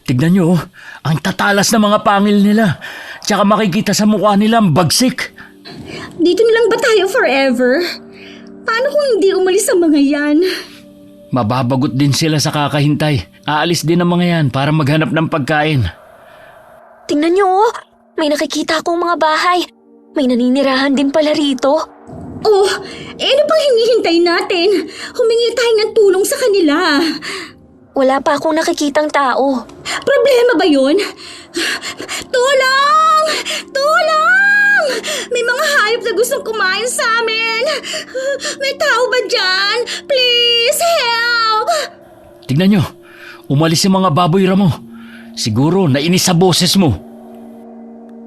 tignan nyo, ang tatalas ng mga pangil nila. Tsaka makikita sa mukha nila ang bagsik. Dito na lang ba tayo forever? Paano kung hindi umalis ang mga yan? Mababagot din sila sa kakahintay. Aalis din ang mga yan para maghanap ng pagkain. Tingnan nyo, may nakikita akong mga bahay. May naninirahan din pala rito. Oh, ano pang hinihintay natin? Humingi tayo ng tulong sa kanila. Wala pa akong nakikitang tao. Problema ba yun? Tulong! Tulong! May mga hayop na gustong kumain sa amin. May tao ba dyan? Please, help! Tignan nyo, umalis yung mga baboy Ramo. Siguro nainis sa boses mo.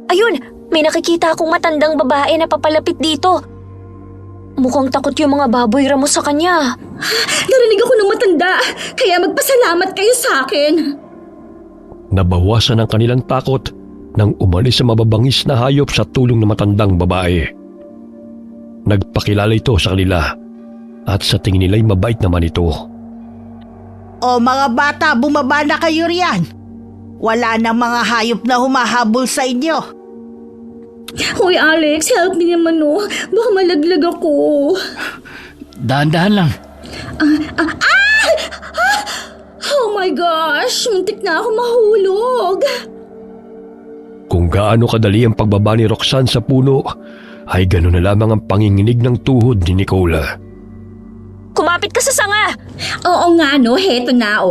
Ayun, may nakikita akong matandang babae na papalapit dito. Mukhang takot yung mga baboy Ramo sa kanya. Narinig ako ng matanda, kaya magpasalamat kayo sa akin. Nabawasan ang kanilang takot nang umalis sa mababangis na hayop sa tulong ng matandang babae. Nagpakilala ito sa kanila at sa tingin nila'y mabait naman ito. O mga bata, bumaba na kayo riyan. Wala nang mga hayop na humahabol sa inyo. Hoy Alex, help me naman Baka malaglag ako. Dahan-dahan lang. Oh my gosh, muntik na ako mahulog. Kung gaano kadali ang pagbaba ni Roxanne sa puno, ay gano'n na lamang ang panginginig ng tuhod ni Nicola. Kumapit ka sa sanga! Oo nga heto na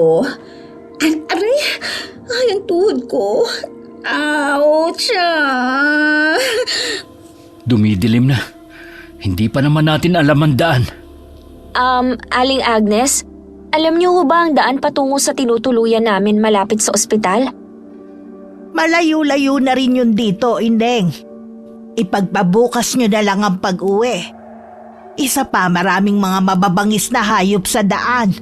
Aray, ang tuhod ko. Ouch! Dumidilim na. Hindi pa naman natin alam ang daan. Aling Agnes, alam niyo ho ba ang daan patungo sa tinutuluyan namin malapit sa ospital? Malayo-layo na rin yun dito, Indeng. Ipagpabukas nyo na lang ang pag-uwi. Isa pa, maraming mga mababangis na hayop sa daan.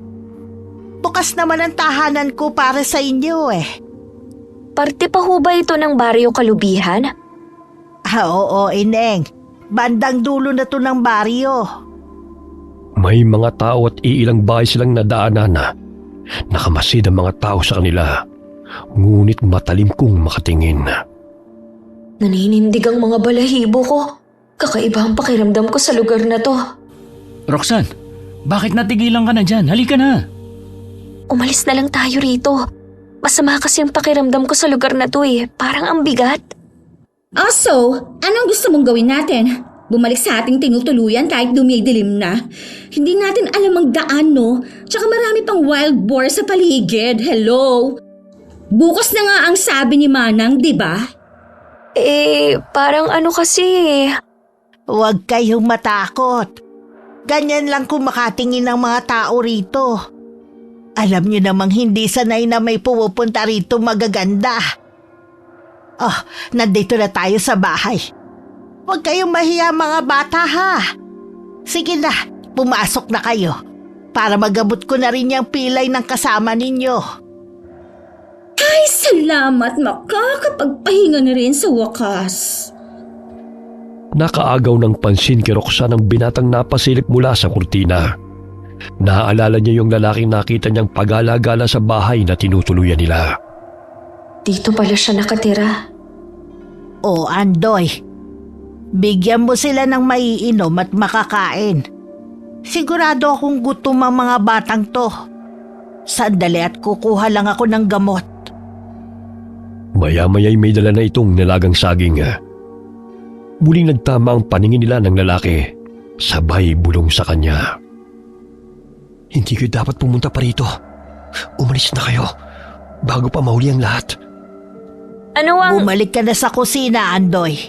Bukas naman ang tahanan ko para sa inyo Parte pa ho ba ito ng baryo Kalubihan? Oo, Indeng. Bandang dulo na to ng baryo. May mga tao at iilang bahay silang nadaanan na nakamasid ang mga tao sa kanila. Ngunit matalim kong makatingin. Naninindig ang mga balahibo ko. Kakaiba ang pakiramdam ko sa lugar na to. Roxanne, bakit natigilan ka na dyan? Halika na. Umalis na lang tayo rito. Masama kasi ang pakiramdam ko sa lugar na to Parang ang bigat. So, anong gusto mong gawin natin? Bumalik sa ating tinutuluyan kahit dumidilim na. Hindi natin alam ang daan, Tsaka marami pang wild boar sa paligid. Hello? Bukas na nga ang sabi ni Manang, di ba? Parang ano kasi Huwag kayong matakot. Ganyan lang kung makatingin ng mga tao rito. Alam niyo namang hindi sanay na may pumupunta rito magaganda. Oh, nandito na tayo sa bahay. Huwag kayong mahiya mga bata ha. Sige na, pumasok na kayo. Para magabot ko na rin yung pilay ng kasama ninyo. Ay, salamat, makakapagpahinga na rin sa wakas. Nakaagaw ng pansin kay Roxanne ang binatang napasilip mula sa kurtina. Naaalala niya yung lalaking nakita niyang pag-alagala sa bahay na tinutuluyan nila. Dito pala siya nakatira. O Andoy, bigyan mo sila ng maiinom at makakain. Sigurado akong gutom ang mga batang to. Sandali at kukuha lang ako ng gamot. Maya-maya'y may dala na itong nilagang saging. Muling nagtama ang paningin nila ng lalaki, sabay bulong sa kanya. Hindi kayo dapat pumunta pa rito. Umalis na kayo, bago pa mahuli ang lahat. Ano ang... Bumalik ka na sa kusina, Andoy.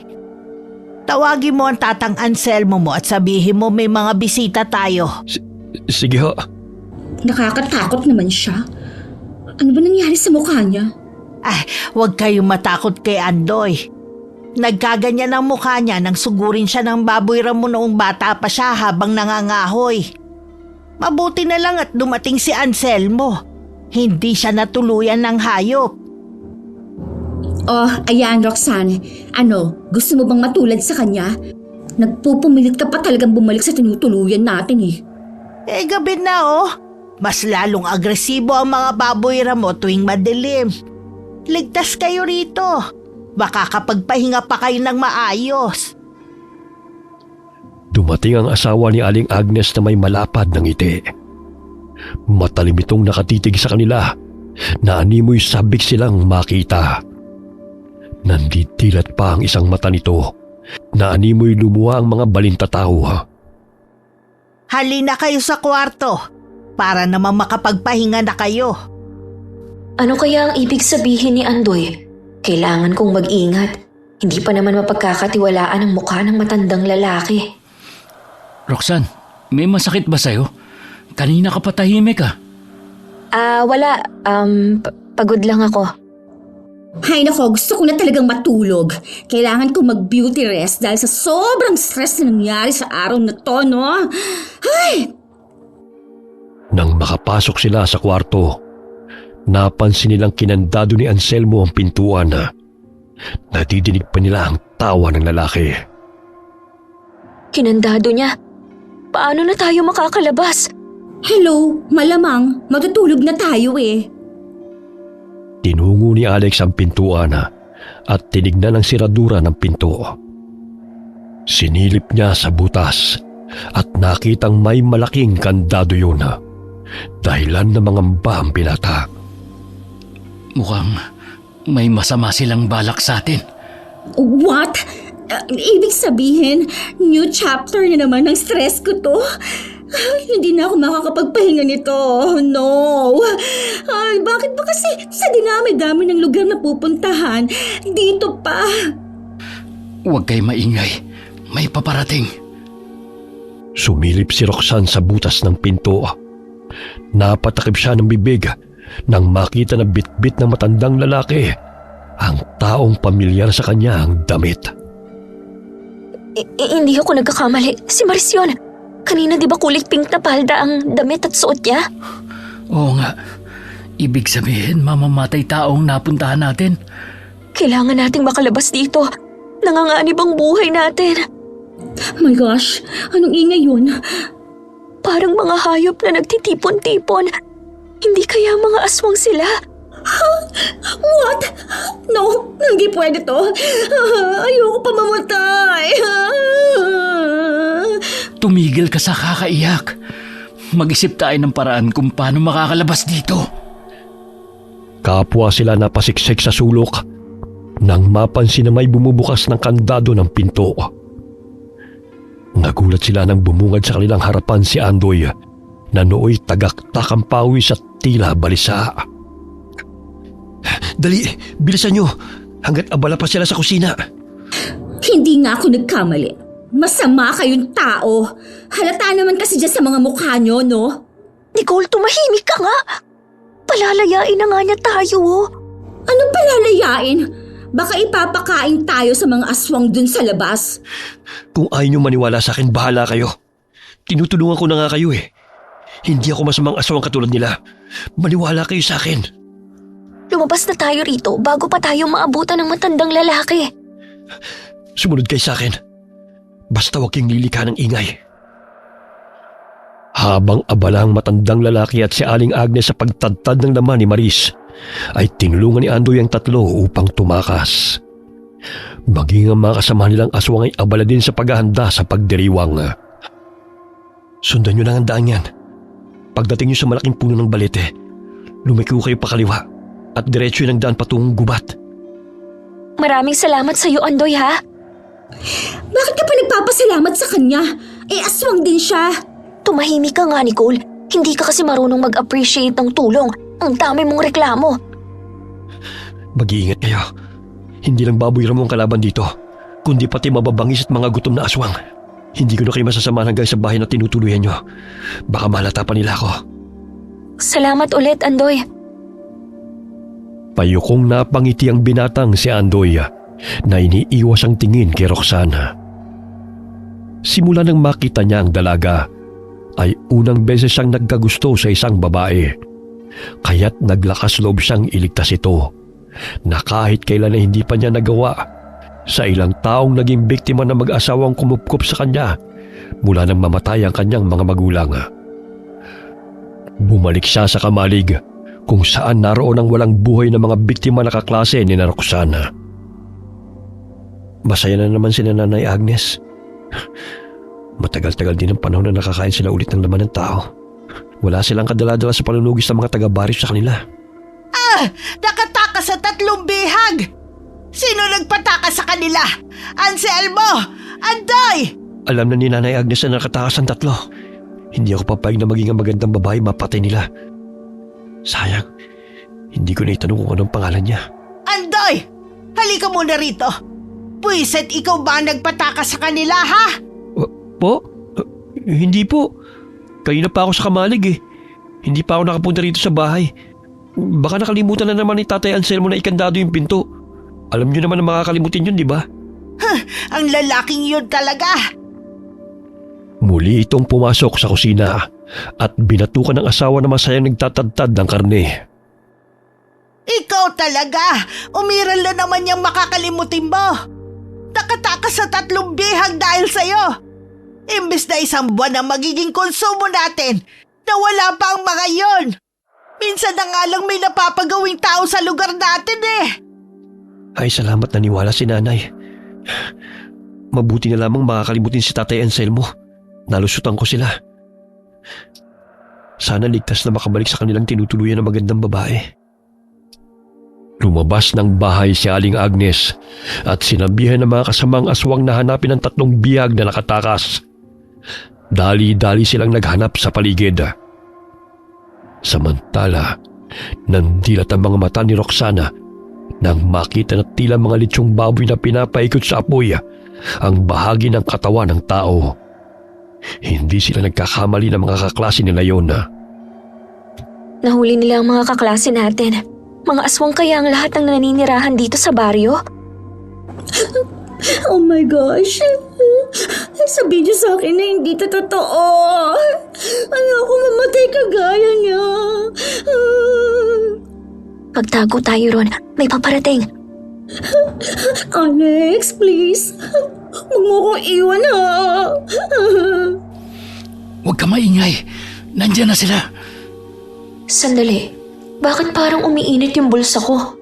Tawagin mo ang tatang Anselmo mo at sabihin mo may mga bisita tayo. Sige ho. Nakakatakot naman siya. Ano ba nangyari sa mukha niya? Ay, huwag kayong matakot kay Andoy. Nagkaganyan ang mukha niya nang sugurin siya ng baboy ramo noong bata pa siya habang nangangahoy. Mabuti na lang at dumating si Anselmo. Hindi siya natuluyan ng hayop. Oh, ayan Roxanne. Ano, gusto mo bang matulad sa kanya? Nagpupumilit ka pa talagang bumalik sa tinutuluyan natin eh. Eh gabi na oh. Mas lalong agresibo ang mga baboy ramo tuwing madilim. Ligtas kayo rito. Baka kapagpahinga pa kayo ng maayos. Dumating ang asawa ni Aling Agnes na may malapad ng ngiti. Matalim itong nakatitig sa kanila. Naanimoy sabik silang makita. Nanditilat pa ang isang mata nito. Naanimoy lumuha ang mga balintataw. Halina kayo sa kwarto para naman makapagpahinga na kayo. Ano kaya ang ibig sabihin ni Andoy? Kailangan kong mag-ingat. Hindi pa naman mapagkakatiwalaan ang mukha ng matandang lalaki. Roxanne, may masakit ba sa'yo? Kanina ka pa tahimik ah. Wala. Pagod lang ako. Hay nako, gusto ko na talagang matulog. Kailangan ko mag-beauty rest dahil sa sobrang stress na nangyari sa araw na to, no? Ay! Nang makapasok sila sa kwarto, napansin nilang kinandado ni Anselmo ang pintuan. Natidinig pa nila ang tawa ng lalaki. Kinandado niya. Paano na tayo makakalabas? Hello, malamang matutulog na tayo eh. Tinungo ni Alex ang pintuan at tinignan ang siradura ng pinto. Sinilip niya sa butas at nakitang may malaking kandado yun. Dahilan ng mga ang binata. Mukhang may masama silang balak sa atin. What? Ibig sabihin, new chapter na naman ng stress ko to? Hindi na ako makakapagpahinga nito. No. Ay, bakit ba kasi sa dinami-dami ng lugar na pupuntahan, dito pa? Huwag kayo maingay. May paparating. Sumilip si Roxanne sa butas ng pinto. Napatakip siya ng bibig nang makita na bitbit ng matandang lalaki ang taong pamilyar sa kanya ang damit. Hindi ako nagkakamali. Si Maricion. Kanina di ba kulay pink na palda ang damit at suot niya? Oo nga. Ibig sabihin, mamamatay taong napuntahan natin. Kailangan nating makalabas dito. Nanganganib ang buhay natin. My gosh, anong ingay yun? Parang mga hayop na nagtitipon-tipon. Hindi kaya mga aswang sila? What? No, hindi pwede to. Ayoko pa mamatay. Tumigil ka sa kakaiyak. Mag-isip tayo ng paraan kung paano makakalabas dito. Kapwa sila napasiksik sa sulok nang mapansin na may bumubukas ng kandado ng pinto. Nagulat sila nang bumungad sa kanilang harapan si Andoy na nooy tagaktak ang pawis at tila balisa. Dali, bilisan nyo hanggat abala pa sila sa kusina. Hindi nga ako nagkamali. Masama kayong tao. Halata naman kasi dyan sa mga mukha nyo, no? Nicole, tumahimik ka nga. Palalayain na nga niya tayo, oh. Anong palalayain? Baka ipapakain tayo sa mga aswang dun sa labas. Kung ayaw nyo maniwala sa akin, bahala kayo. Tinutulungan ko na nga kayo eh. Hindi ako masamang aswang katulad nila. Maniwala kayo sa akin. Lumabas na tayo rito bago pa tayo maabutan ng matandang lalaki. Sumunod kayo sa akin. Basta huwag kayong lilika ng ingay. Habang abala ang matandang lalaki at si Aling Agnes sa pagtadtad ng laman ni Maris, ay tinulungan ni Andoy ang tatlo upang tumakas. Maging ang mga kasama nilang aswang ay abala din sa paghahanda sa pagdiriwang. Sundan nyo lang ang daan yan. Pagdating nyo sa malaking puno ng balete, lumiko kayo pakaliwa at diretso yun ang daan patungong gubat. Maraming salamat sa iyo, Andoy, ha? Bakit ka pa nagpapasalamat sa kanya? Aswang din siya. Tumahimik ka nga, Nicole. Hindi ka kasi marunong mag-appreciate ng tulong. Ang dami mong reklamo. Mag-iingat kayo. Hindi lang baboy ramo ang kalaban dito, kundi pati mababangis at mga gutom na aswang. Hindi ko na kayo masasamahan hanggang sa bahay na tinutuluyan nyo. Baka malata pa nila ako. Salamat ulit, Andoy. Payukong napangiti ang binatang si Andoy na iniiwas ang tingin kay Roxana. Simula nang makita niya ang dalaga, ay unang beses siyang nagkagusto sa isang babae. Kaya't naglakas loob siyang iligtas ito, na kahit kailan na hindi pa niya nagawa sa ilang taong naging biktima ng mag-asawang kumupkup sa kanya mula nang mamatay ang kanyang mga magulang. Bumalik siya sa Kamalig, kung saan naroon ang walang buhay na mga biktima na kaklase ni Roxana. Masaya na naman si Nanay Agnes. Matagal-tagal din ang panahon na nakakain sila ulit ng laman ng tao. Wala silang kadala-dala sa panunugis ng mga taga-baris sa kanila. Nakatakas sa 3 bihag! Sino nagpatakas sa kanila? Anselmo! Andoy! Alam na ni Nanay Agnes na nakatakas ang 3. Hindi ako papayag na maging ang magandang babae mapatay nila. Sayang, hindi ko na itanong kung anong pangalan niya. Andoy! Halika muna rito. Puwiset, ikaw ba ang nagpatakas sa kanila, ha? Po? Hindi po. Kanina pa ako sa Kamalig eh. Hindi pa ako nakapunta rito sa bahay. Baka nakalimutan na naman ni Tatay Anselmo na ikandado yung pinto. Alam niyo naman na makakalimutin yun, di ba? Ang lalaking yun talaga. Muli itong pumasok sa kusina at binatukan ng asawa na masayang nagtatadtad ng karne. Ikaw talaga. Umiral na naman yung makakalimutin mo. Nakatakas sa 3 bihag dahil sa'yo. Imbes na 1 buwan ang magiging konsumo natin, nawala pa ang mga yon. Minsan na nga lang may napapagawing tao sa lugar natin eh. Ay, salamat naniwala si Nanay. Mabuti na lamang makakalimutin si Tatay Anselmo. Nalusutan ko sila. Sana ligtas na makabalik sa kanilang tinutuluyan ng magandang babae. Lumabas ng bahay si Aling Agnes at sinabihan ng mga kasamang aswang na hanapin ang 3 bihag na nakatakas. Dali-dali silang naghanap sa paligid. Samantala, nandilat ang mga mata ni Roxana nang makita na tila mga litsyong baboy na pinapaikot sa apoy ang bahagi ng katawan ng tao. Hindi sila nagkakamali ng mga kaklase nila yon. Nahuli nila ang mga kaklase natin. Mga aswang kaya ang lahat ng naninirahan dito sa baryo? Oh my gosh. Sabihin niyo sa akin na hindi ito totoo. Ayoko mamatay kagaya niya. Magtago tayo ron. May paparating. Alex, please. Huwag mo kong iwan, ha. Huwag ka maingay. Nandiyan na sila. Sandali. Bakit parang umiinit yung bulsa ko?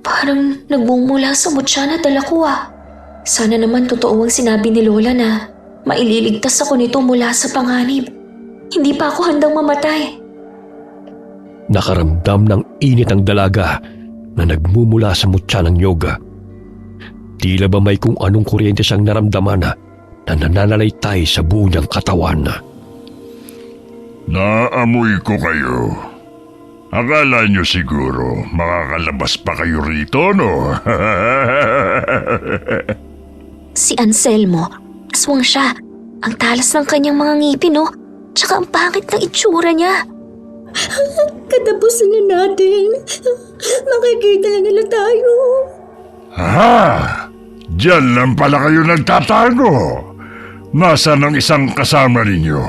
Parang nagbumula sa mutya na dala ko ah. Sana naman totoo ang sinabi ni Lola na maililigtas ako nito mula sa panganib. Hindi pa ako handang mamatay. Nakaramdam ng init ang dalaga na nagmumula sa mutya ng yoga. Tila ba may kung anong kuryente siyang naramdaman na nananalaytay sa buo niyang katawan. Naamoy ko kayo. Akala nyo siguro makakalabas pa kayo rito, no? Si Anselmo, aswang siya. Ang talas ng kanyang mga ngipin, no? Tsaka ang pangit ng itsura niya. Katapusan na natin. Makikita na nila tayo. Diyan lang pala kayo nagtatago. Nasaan ang isang kasama ninyo?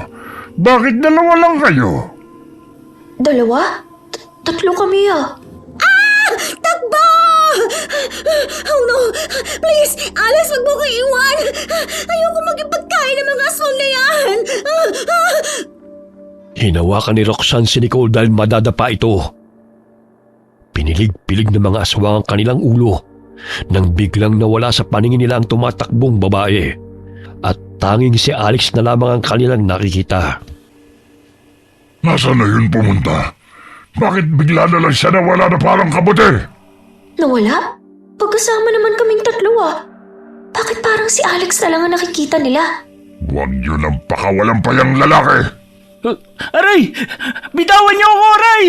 Bakit 2 lang kayo? 2? 3 kami ah. Takbo! Oh no! Please! Alex, wag mo ko iwan! Ayoko maging pagkain ng mga aswang Huwag na yan! Hinawakan ni Roxanne si Nicole dahil madadapa ito. Pinilig-pilig ng mga aswang ang kanilang ulo nang biglang nawala sa paningin nila ang tumatakbong babae at tanging si Alex na lamang ang kanilang nakikita. Nasaan na yun pumunta? Bakit bigla na lang siya nawala na parang kabote? Nawala? Pagkasama naman kaming tatlo Bakit parang si Alex na lang ang nakikita nila? Huwag yun ang pakawalang-payang lalaki. Aray! Bitawan niyo ako, Aray!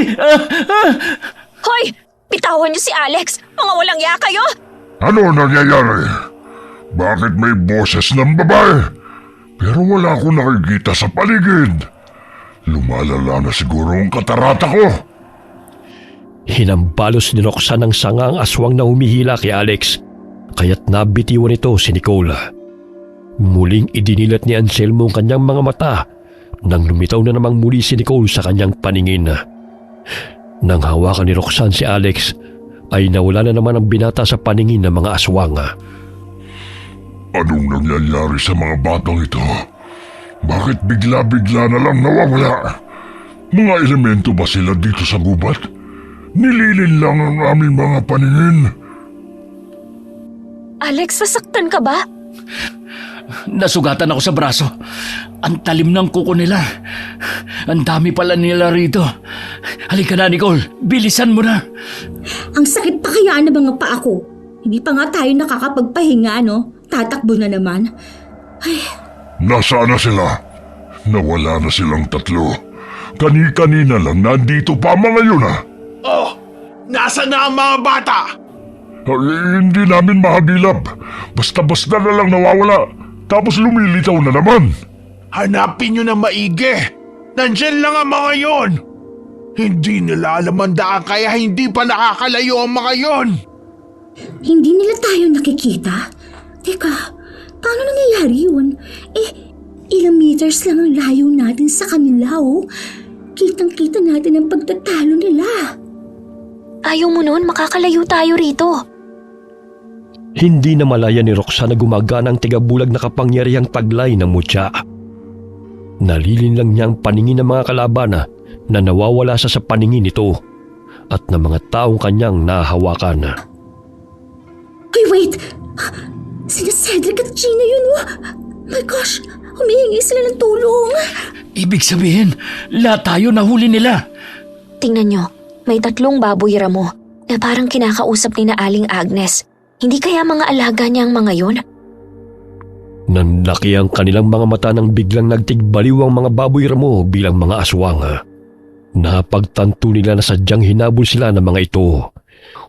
Hoy! Bitawan niyo si Alex! Mga walang ya kayo! Ano nangyayari? Bakit may boses ng babae? Pero wala akong nakikita sa paligid. Lumalala na siguro ang katarata ko. Hinambalos ni Roxanne ang sangang aswang na humihila kay Alex, kaya't nabitiwan ito si Nicole. Muling idinilat ni Anselmo ang kanyang mga mata nang lumitaw na namang muli si Nicole sa kanyang paningin. Nang hawakan ni Roxanne si Alex, ay nawala na naman ang binata sa paningin ng mga aswang. Anong nangyayari sa mga batang ito? Bakit bigla-bigla na lang nawawala? Mga elemento ba sila dito sa gubat? Nililin lang ang aming mga paningin. Alex, sasaktan ka ba? Nasugatan ako sa braso. Ang talim ng kuko nila. Ang dami pala nila rito. Halika na, Nicole. Bilisan mo na. Ang sakit pa kaya na mga paa ko. Hindi pa nga tayo nakakapagpahinga, no? Tatakbo na naman. Ay, Nasaan na sila? Nawala na silang tatlo. Kani-kanina lang nandito pa mga yun Oh, nasa na ang mga bata? Hindi namin mahagilap. Basta-basta na lang nawawala. Tapos lumilitaw na naman. Hanapin nyo na maigi. Nandyan lang ang mga yon. Hindi nila alam ang daan kaya hindi pa nakakalayo ang mga yon. hindi nila tayo nakikita? Teka, paano nangyayari yun? Ilang meters lang ang layo natin sa kanila, oh. Kitang-kita natin ang pagtatalo nila. Ayaw mo noon, makakalayo tayo rito. Hindi na malaya ni Roxanne na gumagana ang tigabulag na kapangyarihang taglay ng mutya. Nalilin lang niya ang paningin ng mga kalaban na nawawala sa paningin nito at ng mga taong kanyang nahahawakan. Ay, wait! Sina Cedric at Gina yun, oh. My gosh, humihingi sila ng tulong. Ibig sabihin, lahat tayo nahuli nila. Tingnan nyo, may 3 baboy ramo na parang kinakausap ni na Aling Agnes. Hindi kaya mga alaga niya ang mga yon? Nanlaki ang kanilang mga mata nang biglang nagtigbaliw ang mga baboy ramo bilang mga aswang. Napagtanto nila na sadyang hinabol sila ng mga ito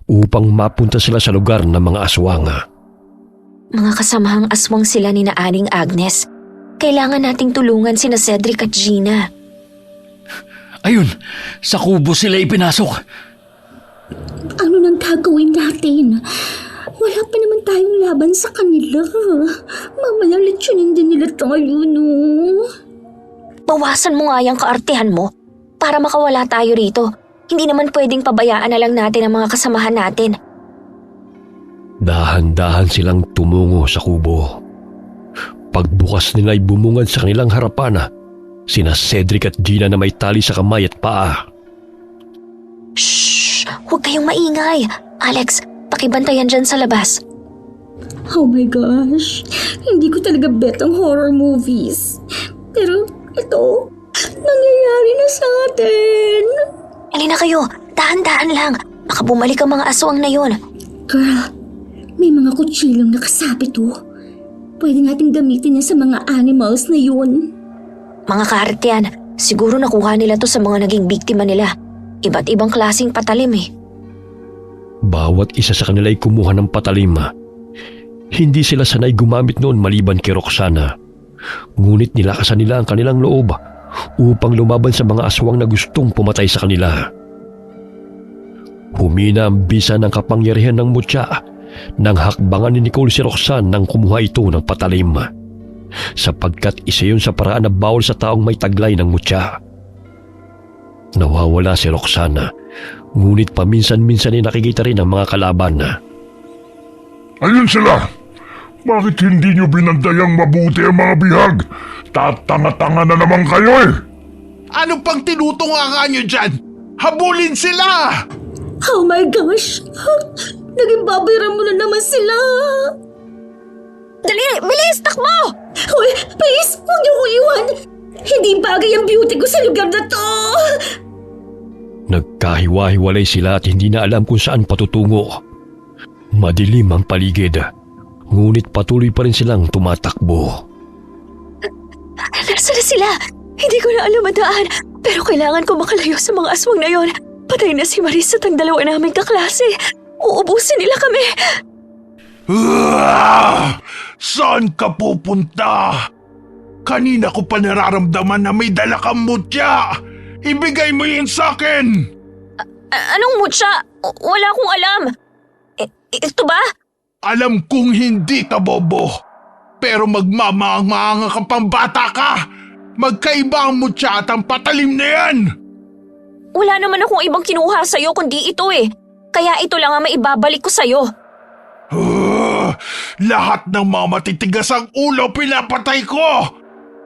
upang mapunta sila sa lugar ng mga aswang. Mga kasamahang aswang sila ni na Aling Agnes. Kailangan nating tulungan sina Cedric at Gina. Ayun, sa kubo sila ipinasok. Ano nang gagawin natin? Wala pa naman tayong laban sa kanila. Mamaya lechonin din nila tayo, no? Bawasan mo nga yung kaartehan mo para makawala tayo rito. Hindi naman pwedeng pabayaan na lang natin ang mga kasamahan natin. Dahan-dahan silang tumungo sa kubo. Pagbukas nila ay bumungad sa kanilang harapan sina Cedric at Gina na may tali sa kamay at paa. Shh! Huwag kayong maingay. Alex, pakibantayan dyan sa labas. Oh my gosh, hindi ko talaga bet ang horror movies. Pero ito, nangyayari na sa atin. Halina kayo, dahan-dahan lang. Baka bumalik ang mga aswang na yon. Girl, may mga kutsilong nakasabit, oh. Pwede natin gamitin yan sa mga animals na yun. Mga kaartehan, siguro nakuha nila to sa mga naging biktima nila. Iba't ibang klaseng patalim eh. Bawat isa sa kanila ay kumuha ng patalim. Hindi sila sanay gumamit noon maliban kay Roxana. Ngunit nilakasan nila ang kanilang loob upang lumaban sa mga aswang na gustong pumatay sa kanila. Humina ang bisa ng kapangyarihan ng mutya nang hakbangan ni Nicole si Roxanne nang kumuha ito ng patalim. Sapagkat isa yun sa paraan na bawal sa taong may taglay ng mutya. Nawawala si Roxana, ngunit paminsan-minsan ay nakikita rin ang mga kalaban. Ayun sila! Bakit hindi nyo binandayang mabuti ang mga bihag? Tatanga-tanga na naman kayo eh! Ano pang tinutunga nyo dyan? Habulin sila! Oh my gosh! Naging babayran mo na naman sila! Dali! Bilis! Takbo! Hoy, please! Huwag niyo ko iwan! Hindi bagay ang beauty ko sa lugar na to! Nagkahiwa-hiwalay sila at hindi na alam kung saan patutungo. Madilim ang paligid, ngunit patuloy pa rin silang tumatakbo. Nasaan na sila? Hindi ko na alam ang daan. Pero kailangan ko makalayo sa mga aswang na yon. Patay na si Maris at ang dalawa naming kaklase. Uubusin nila kami. Saan ka pupunta? Kanina ko pa nararamdaman na may dala kang mutya. Ibigay mo yun sa akin. Anong mutya? Wala akong alam. Ito ba? Alam kong hindi ka bobo. Pero magmamaang-maanga ka pang bata ka. Magkaiba ang mutya at ang patalim na yan. Wala naman akong ibang kinuha sa'yo kundi ito eh. Kaya ito lang ang maibabalik ko sa'yo. Lahat ng mga matitigas ang ulo pinapatay ko.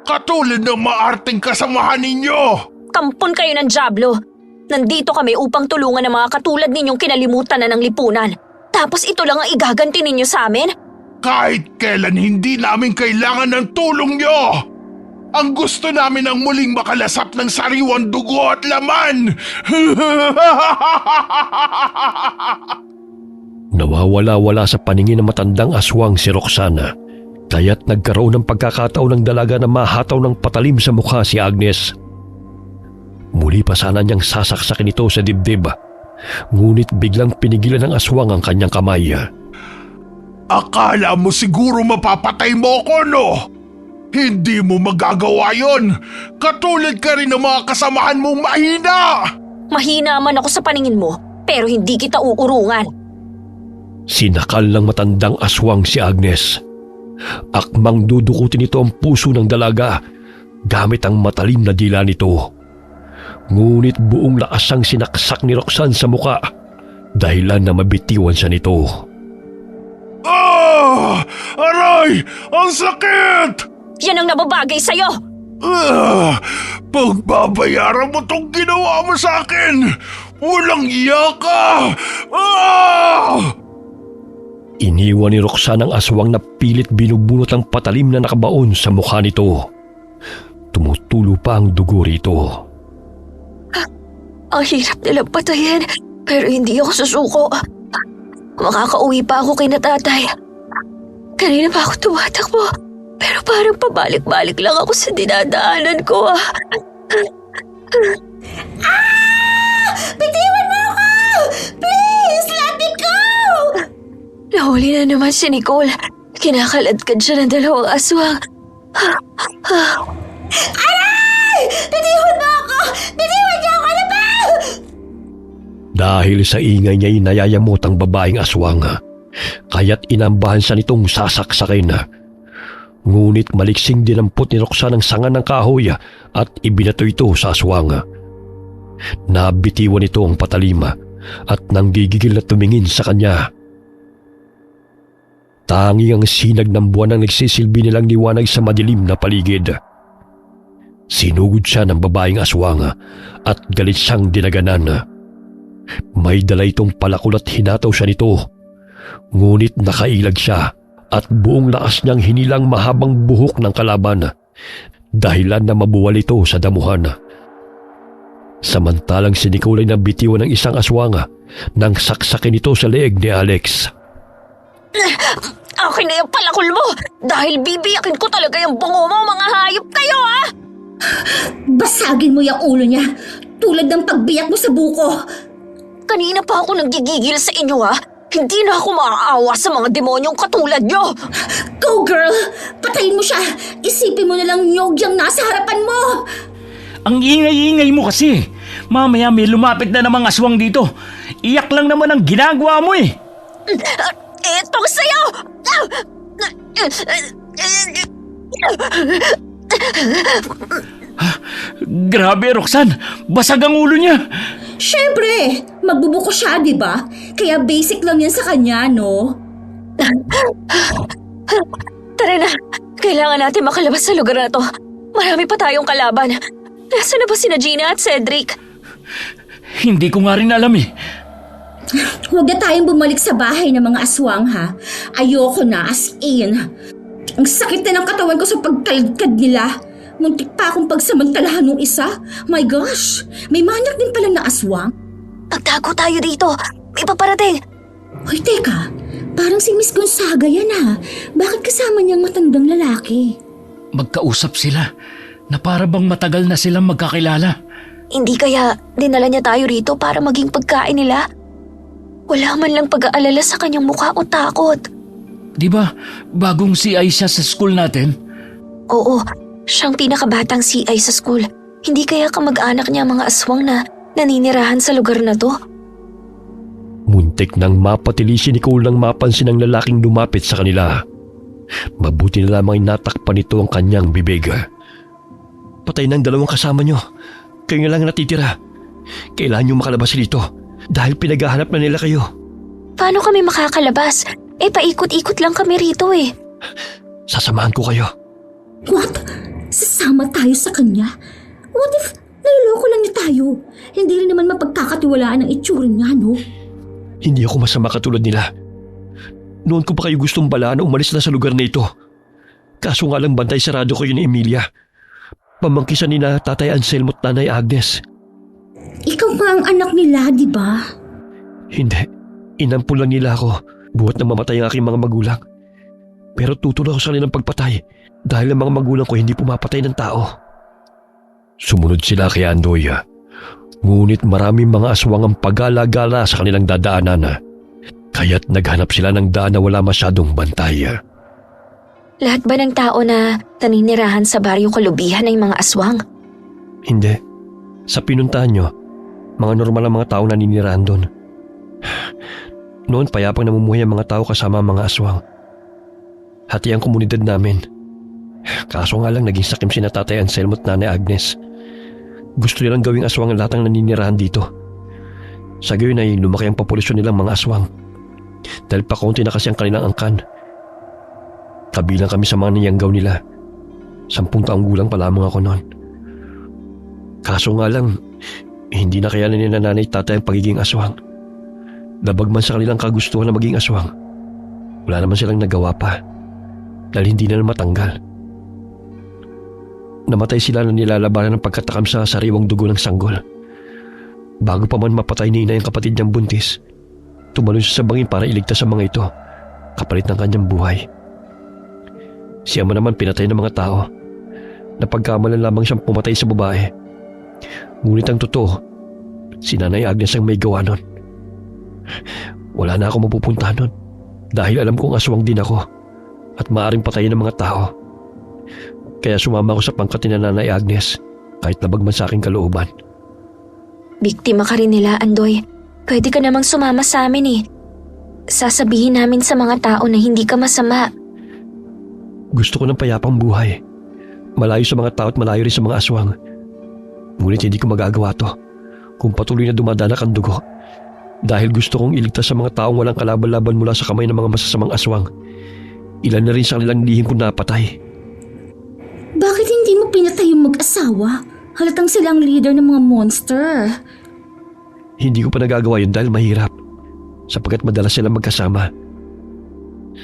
Katulad ng maarting kasamahan ninyo. Kampon kayo ng dyablo. Nandito kami upang tulungan ang mga katulad ninyong kinalimutan na ng lipunan. Tapos ito lang ang igaganti ninyo sa amin? Kahit kailan hindi namin kailangan ng tulong nyo. Ang gusto namin ang muling makalasap ng sariwang dugo at laman. Nawawala-wala sa paningin ng matandang aswang si Roxana, kaya't nagkaroon ng pagkakataon ng dalaga na mahataw ng patalim sa mukha si Agnes. Muli pa sana niyang sasaksakin ito sa dibdib, ngunit biglang pinigilan ng aswang ang kanyang kamay. Akala mo siguro mapapatay mo ako, no? Hindi mo magagawa yon. Katulad ka rin ng mga kasamahan mong mahina. Mahina man ako sa paningin mo, pero hindi kita uurungan. Sinakal ng matandang aswang si Agnes. Akmang dudukutin ito ang puso ng dalaga gamit ang matalim na dila nito. Ngunit buong lakas ang sinaksak ni Roxanne sa muka, dahilan na mabitiwan siya nito. Aray! Ang sakit! Yan ang nababagay sa'yo! Pagbabayaran mo tong ginawa mo sa akin! Walang iya ka! Iniwan ni Roxanne ang aswang na pilit binubunot ang patalim na nakabaon sa mukha nito. Tumutulo pa ang dugo rito. Ang hirap nilang patayin, pero hindi ako susuko. Makakauwi pa ako kay na tatay. Kanina pa ako tumatakbo, pero parang pabalik-balik lang ako sa dinadaanan ko. Bitiwan mo ako! Please, let me go! Nahuli na naman si Nicole. Kinakaladkad siya ng dalawang aswang. Aray! Bitiwan mo ako! Bitiwan niyo ako! Ano ba? Dahil sa ingay niya inayayamot ang babaeng aswang, kaya't inambahan siya nitong sasaksakin. Ngunit maliksing dinampot ni Roxanne ang sanga ng kahoy at ibinato ito sa aswang. Nabitiwan ito ang patalim at nanggigigil na tumingin sa kanya. Tanging ang sinag ng buwan ang nagsisilbi nilang liwanag sa madilim na paligid. Sinugod siya ng babaeng aswang at galit siyang dinaganan. May dala itong palakol at hinataw siya nito. Ngunit nakailag siya at buong lakas niyang hinilang mahabang buhok ng kalaban, dahilan na mabuwal ito sa damuhan. Samantalang si Nicole ay nabitiwan ng isang aswang nang saksakin ito sa leeg ni Alex. Akin na yung palakol mo! Dahil bibiyakin ko talaga yung bungo mo, mga hayop kayo, ha! Basagin mo yung ulo niya, tulad ng pagbiyak mo sa buko. Kanina pa ako nanggigigil sa inyo, ha? Hindi na ako maaawa sa mga demonyong katulad nyo! Go, girl! Patayin mo siya! Isipin mo na lang nyog yung nasa harapan mo! Ang ingay-ingay mo kasi. Mamaya may lumapit na namang aswang dito. Iyak lang naman ang ginagawa mo eh. Itong sa'yo! Grabe, Roxanne. Basag ang ulo niya. Siyempre! Magbubuko siya, di ba? Kaya basic lang yan sa kanya, no? Tara na, kailangan natin makalabas sa lugar na to. Marami pa tayong kalaban. Nasaan na ba sina Gina at Cedric? Hindi ko nga rin alam eh. Huwag na tayong bumalik sa bahay ng mga aswang ha. Ayoko na, as in. Ang sakit na ng katawan ko sa pagkalkad nila. Muntik pa akong pagsamantalahan ng isa. My gosh, may manyak din pala na aswang. Magtago tayo dito. May paparating. Hoy, teka. Parang si Miss Gonzaga yan ha. Bakit kasama niyang matandang lalaki? Magkausap sila na para bang matagal na silang magkakilala. Hindi kaya dinala niya tayo rito para maging pagkain nila? Wala man lang pag-aalala sa kanyang mukha o takot. Di ba, bagong CI siya sa school natin? Oo, siyang pinakabatang CI sa school. Hindi kaya kamag-anak niya ang mga aswang na naninirahan sa lugar na to? Muntik nang mapatili si Nicole nang mapansin ang lalaking lumapit sa kanila. Mabuti na lamang natakpan nito ang kanyang bibig. Patay na ang dalawang kasama nyo. Kayo na lang natitira. Kailangan nyo makalabas dito dahil pinaghahanap na nila kayo. Paano kami makakalabas? Paikot-ikot lang kami rito eh. Sasamahan ko kayo. What? Sasama tayo sa kanya? What if naloloko lang niya tayo? Hindi rin naman mapagkakatiwalaan ang itsura niya, no? Hindi ako masama katulad nila. Noon ko pa kayo gustong balaan na umalis na sa lugar na ito. Kaso nga lang bantay sarado ko yun ni Emilia. Pamangkisan ni na Tatay Anselmo at Nanay Agnes. Ikaw nga ang anak nila, di ba? Hindi. Inampun lang nila ako buhat na mamatay ang aking mga magulang. Pero tutulong ako sa kanilang pagpatay dahil ang mga magulang ko hindi pumapatay ng tao. Sumunod sila kay Andoy. Ngunit maraming mga aswang ang pag-alagala sa kanilang dadaanan. Kaya't naghanap sila ng daan na wala masyadong bantay. Lahat ba ng tao na naninirahan sa baryo kalubihan ay mga aswang? Hindi. Sa pinuntahan nyo, mga normal ang mga tao na naninirahan doon. Noon payapang namumuhay ang mga tao kasama ang mga aswang. Hati ang komunidad namin. Kaso nga lang naging sakim si Tatay Anselmo at Nanay Agnes. Gusto nilang gawing aswang ang lahat ng naninirahan dito. Sa gayon ay lumaki ang populasyon nilang mga aswang. Dahil pa kaunti na kasi ang kanilang angkan. Kabilang kami sa mga niyanggaw nila. 10 taong gulang pa lamang ako noon. Kaso nga lang, hindi na kaya ni Nanay Tatay ang pagiging aswang. Labag man sa kanilang kagustuhan na maging aswang, wala naman silang nagawa pa. Dahil hindi na matanggal. Namatay sila na nilalabanan ng pagkatakam sa sariwang dugo ng sanggol. Bago pa man mapatay ni Inay ang kapatid niyang buntis, tumalon siya sa bangin para iligtas sa mga ito, kapalit ng kanyang buhay. Siya man naman pinatay ng mga tao. Napagkamalan lamang siyang pumatay sa babae. Ngunit ang totoo, si Nanay Agnes ang may gawa nun. Wala na ako mapupuntahan nun dahil alam kong aswang din ako at maaaring patayin ng mga tao. Kaya sumama ako sa pangkat ni Nanay Agnes kahit labag man sa aking kalooban. Biktima ka rin nila, Andoy. Pwede ka namang sumama sa amin eh. Sasabihin namin sa mga tao na hindi ka masama. Gusto ko ng payapang buhay. Malayo sa mga tao at malayo rin sa mga aswang. Ngunit hindi ko magagawa to kung patuloy na dumadanak ang dugo. Dahil gusto kong iligtas sa mga taong walang kalaban-laban mula sa kamay ng mga masasamang aswang. Ilan na rin sa kanilang lihim kong napatay. Bakit hindi mo pinatay yung mag-asawa? Halatang silang leader ng mga monster. Hindi ko pa nagagawa yun dahil mahirap. Sapagkat madalas silang magkasama.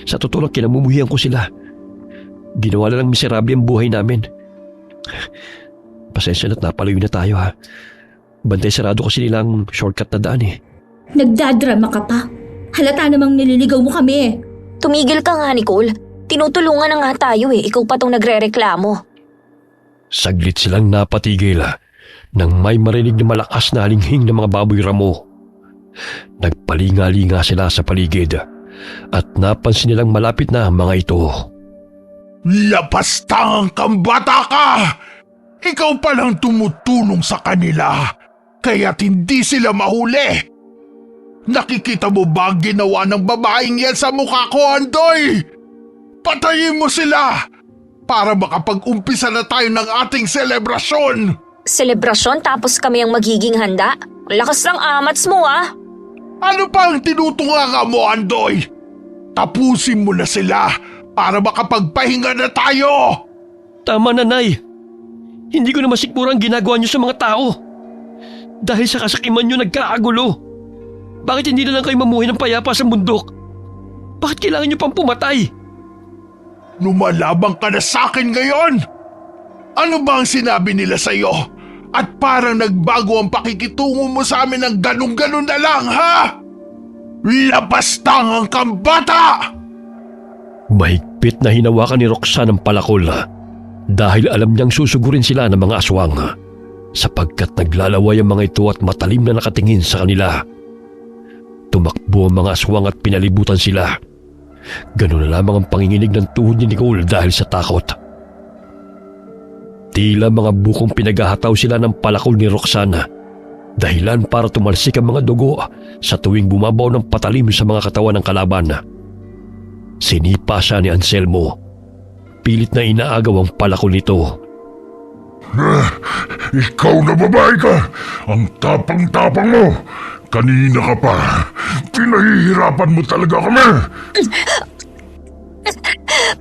Sa totoo lang kinamumuhian ko sila. Ginawa na lang miserable ang buhay namin. Pasensya na't napalayo na tayo ha. Bantay sarado kasi nilang shortcut na daan eh. Nagdadrama ka pa. Halata namang nililigaw mo kami. Tumigil ka nga, Nicole. Tinutulungan na nga tayo eh. Ikaw pa tong nagre-reklamo. Saglit silang napatigil nang may marinig na malakas na halinghing ng mga baboy ramo. Nagpalinga-linga sila sa paligid at napansin nilang malapit na ang mga ito. Lapastangang kang bata ka! Ikaw palang tumutulong sa kanila, kaya't hindi sila mahuli. Nakikita mo ba ang ginawa ng babaeng yan sa mukha ko, Andoy? Patayin mo sila para makapag-umpisa na tayo ng ating selebrasyon. Selebrasyon tapos kami ang magiging handa? Ang lakas ng amats mo ah! Ano pa ang tinutunganga mo, Andoy? Tapusin mo na sila para makapagpahinga na tayo. Tama na, Nay. Hindi ko na masikmura ang ginagawa niyo sa mga tao. Dahil sa kasakiman niyo nagkakagulo. Bakit hindi na lang kayo mamuhay ng payapa sa bundok? Bakit kailangan niyo pang pumatay? Lumalabang ka na sa akin ngayon. Ano ba ang sinabi nila sa'yo? At parang nagbago ang pakikitungo mo sa amin ng ganun-ganun na lang, ha? Labastangang kang bata! Mahigpit na hinawakan ni Roxanne ang palakol dahil alam niyang susugurin sila ng mga aswang sapagkat naglalaway ang mga ito at matalim na nakatingin sa kanila. Tumakbo ang mga aswang at pinalibutan sila. Ganun na lamang ang panginginig ng tuhod ni Nicole dahil sa takot. Tila mga bukong pinaghahataw sila ng palakol ni Roxanne, dahilan para tumalsik ang mga dugo sa tuwing bumabaw ng patalim sa mga katawan ng kalaban. Sinipa siya ni Anselmo. Pilit na inaagaw ang palakol nito. Ikaw na babae ka! Ang tapang-tapang mo! Kanina ka pa! Pinahihirapan mo talaga kami!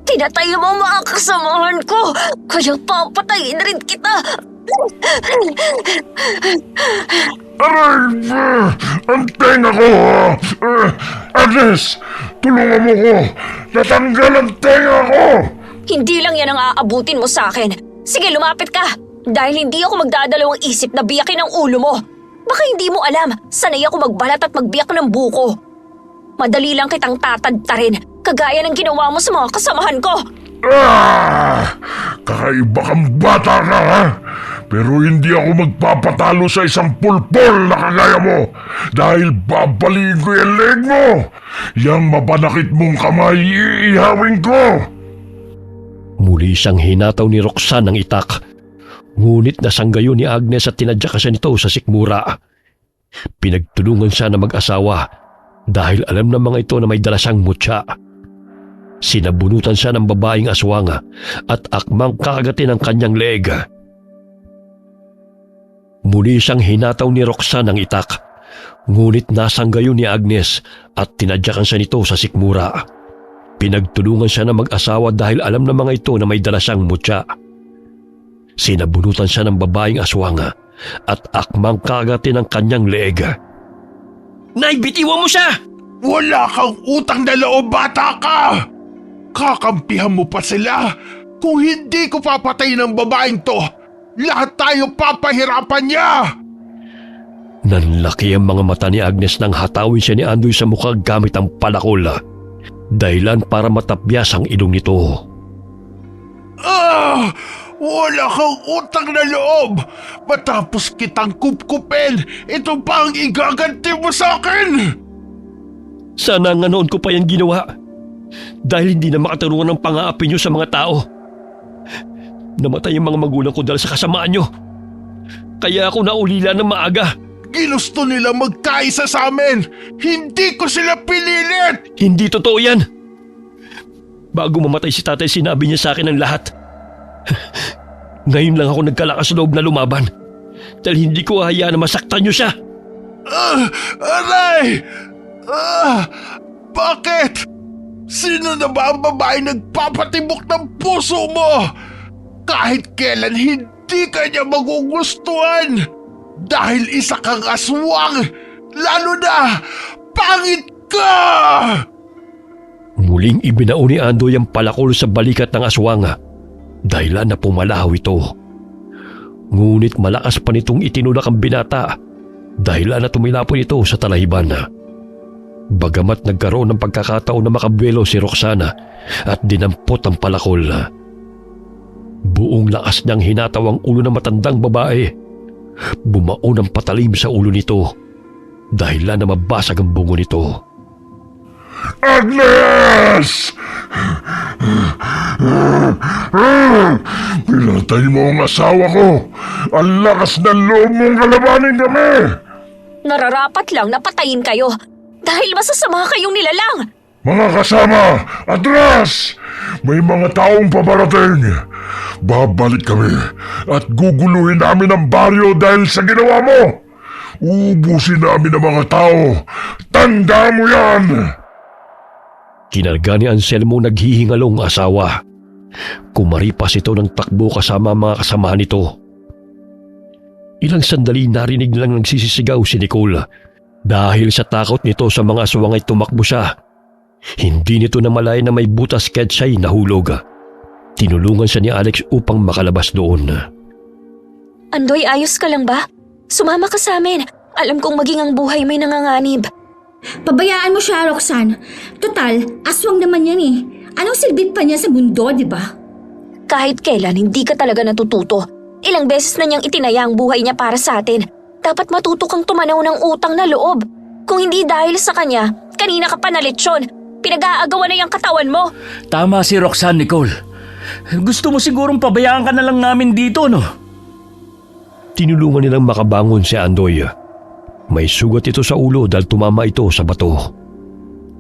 Pinatay mo ang mga kasamahan ko, kaya papatayin rin kita. Aray! Ang tenga ko! Agnes! Tulungan mo ko! Natanggal ang tenga ko! Hindi lang yan ang aabutin mo sa akin. Sige, lumapit ka. Dahil hindi ako magdadalawang isip na biyakin ang ulo mo. Baka hindi mo alam, sanay ako magbalat at magbiyak ng buko. Madali lang kitang tatadtarin, kagaya ng ginawa mo sa mga kasamahan ko. Kakaiba kang bata ka, ha? Pero hindi ako magpapatalo sa isang pulpol na kagaya mo dahil babaliin ko yung leg mo. Yang mapanakit mong kamay, iihawin ko. Muli siyang hinataw ni Roxanne ng itak. Ngunit nasanggayo ni Agnes at tinadya siya nito sa sikmura. Pinagtulungan siya na mag-asawa dahil alam ng mga ito na may dala siyang mutya. Sinabunutan siya ng babaeng aswang at akmang kakagatin ang kanyang leeg. Muli siyang hinataw ni Roxanne ng itak. Ngunit nasanggayo ni Agnes at tinadyakan siya nito sa sikmura. Pinagtulungan siya na mag-asawa dahil alam ng mga ito na may dala siyang mutya. Sinabunutan siya ng babaeng aswang at akmang kagatin ang kanyang leeg. Nay, bitiwan mo siya! Wala kang utang na loob, bata ka! Kakampihan mo pa sila. Kung hindi ko papatayin ng babaeng to, lahat tayo papahirapan niya! Nanlaki ang mga mata ni Agnes nang hatawin siya ni Andoy sa mukha gamit ang palakol. Dahilan para matapyas ang ilong nito. Wala kang utang na loob! Matapos kitang kupkupin, ito pa ang igaganti mo sa akin! Sana nga noon ko pa yan ginawa. Dahil hindi na makatarungan ng pang-aapi niyo sa mga tao. Namatay ang mga magulang ko dahil sa kasamaan niyo. Kaya ako naulila ng maaga. Ginusto nila magkaisa sa amin! Hindi ko sila pinilit! Hindi totoo yan. Bago mamatay si tatay, sinabi niya sa akin ang lahat. Ngayon lang ako nagkalakas loob na lumaban. Dahil hindi ko hayaan na masaktan niyo siya. Aray! Bakit? Sino na ba ang babae nagpapatibok ng puso mo? Kahit kailan hindi ka niya magugustuhan. Dahil isa kang aswang, lalo na pangit ka! Muling ibinao ni Andoy ang palakol sa balikat ng aswang. Dahilan na pumalaw ito. Ngunit malakas pa nitong itinulak ang binata dahilan na tumilapon ito sa talahiban. Bagamat nagkaroon ng pagkakataon na makabuelo si Roxanne at dinampot ang palakol. Buong lakas niyang hinataw ang ulo ng matandang babae. Bumaon ang patalim sa ulo nito dahilan na mabasag ang bungo nito. Agnes! Pinatay mo ang asawa ko! Ang lakas ng loob mong kalabanin kami! Nararapat lang na patayin kayo dahil masasama kayong nilalang. Mga kasama, atras! May mga taong paparating. Babalik kami at guguluhin namin ang baryo dahil sa ginawa mo. Uubusin namin ang mga tao. Tanda mo yan! Kinarga ni Anselmo naghihingalong asawa. Kumaripas ito ng takbo kasama ang mga kasamahan nito. Ilang sandali narinig nilang nagsisisigaw si Nicole. Dahil sa takot nito sa mga aswang ay tumakbo siya. Hindi nito namalayan na may butas kaya't siya'y nahulog. Tinulungan siya ni Alex upang makalabas doon. Andoy, ayos ka lang ba? Sumama ka sa amin. Alam kong maging ang buhay may nanganganib. Pabayaan mo siya, Roxanne. Total, aswang naman yan eh. Anong silbit pa niya sa mundo, di ba? Kahit kailan, hindi ka talaga natututo. Ilang beses na niyang itinaya ang buhay niya para sa atin. Dapat matuto kang tumanaw ng utang na loob. Kung hindi dahil sa kanya, kanina ka pa na lechon. Pinag-aagawan na yung katawan mo. Tama si Roxanne, Nicole. Gusto mo sigurong pabayaan ka na lang namin dito, no? Tinulungan nilang makabangon si Andoy. May sugat ito sa ulo dahil tumama ito sa bato.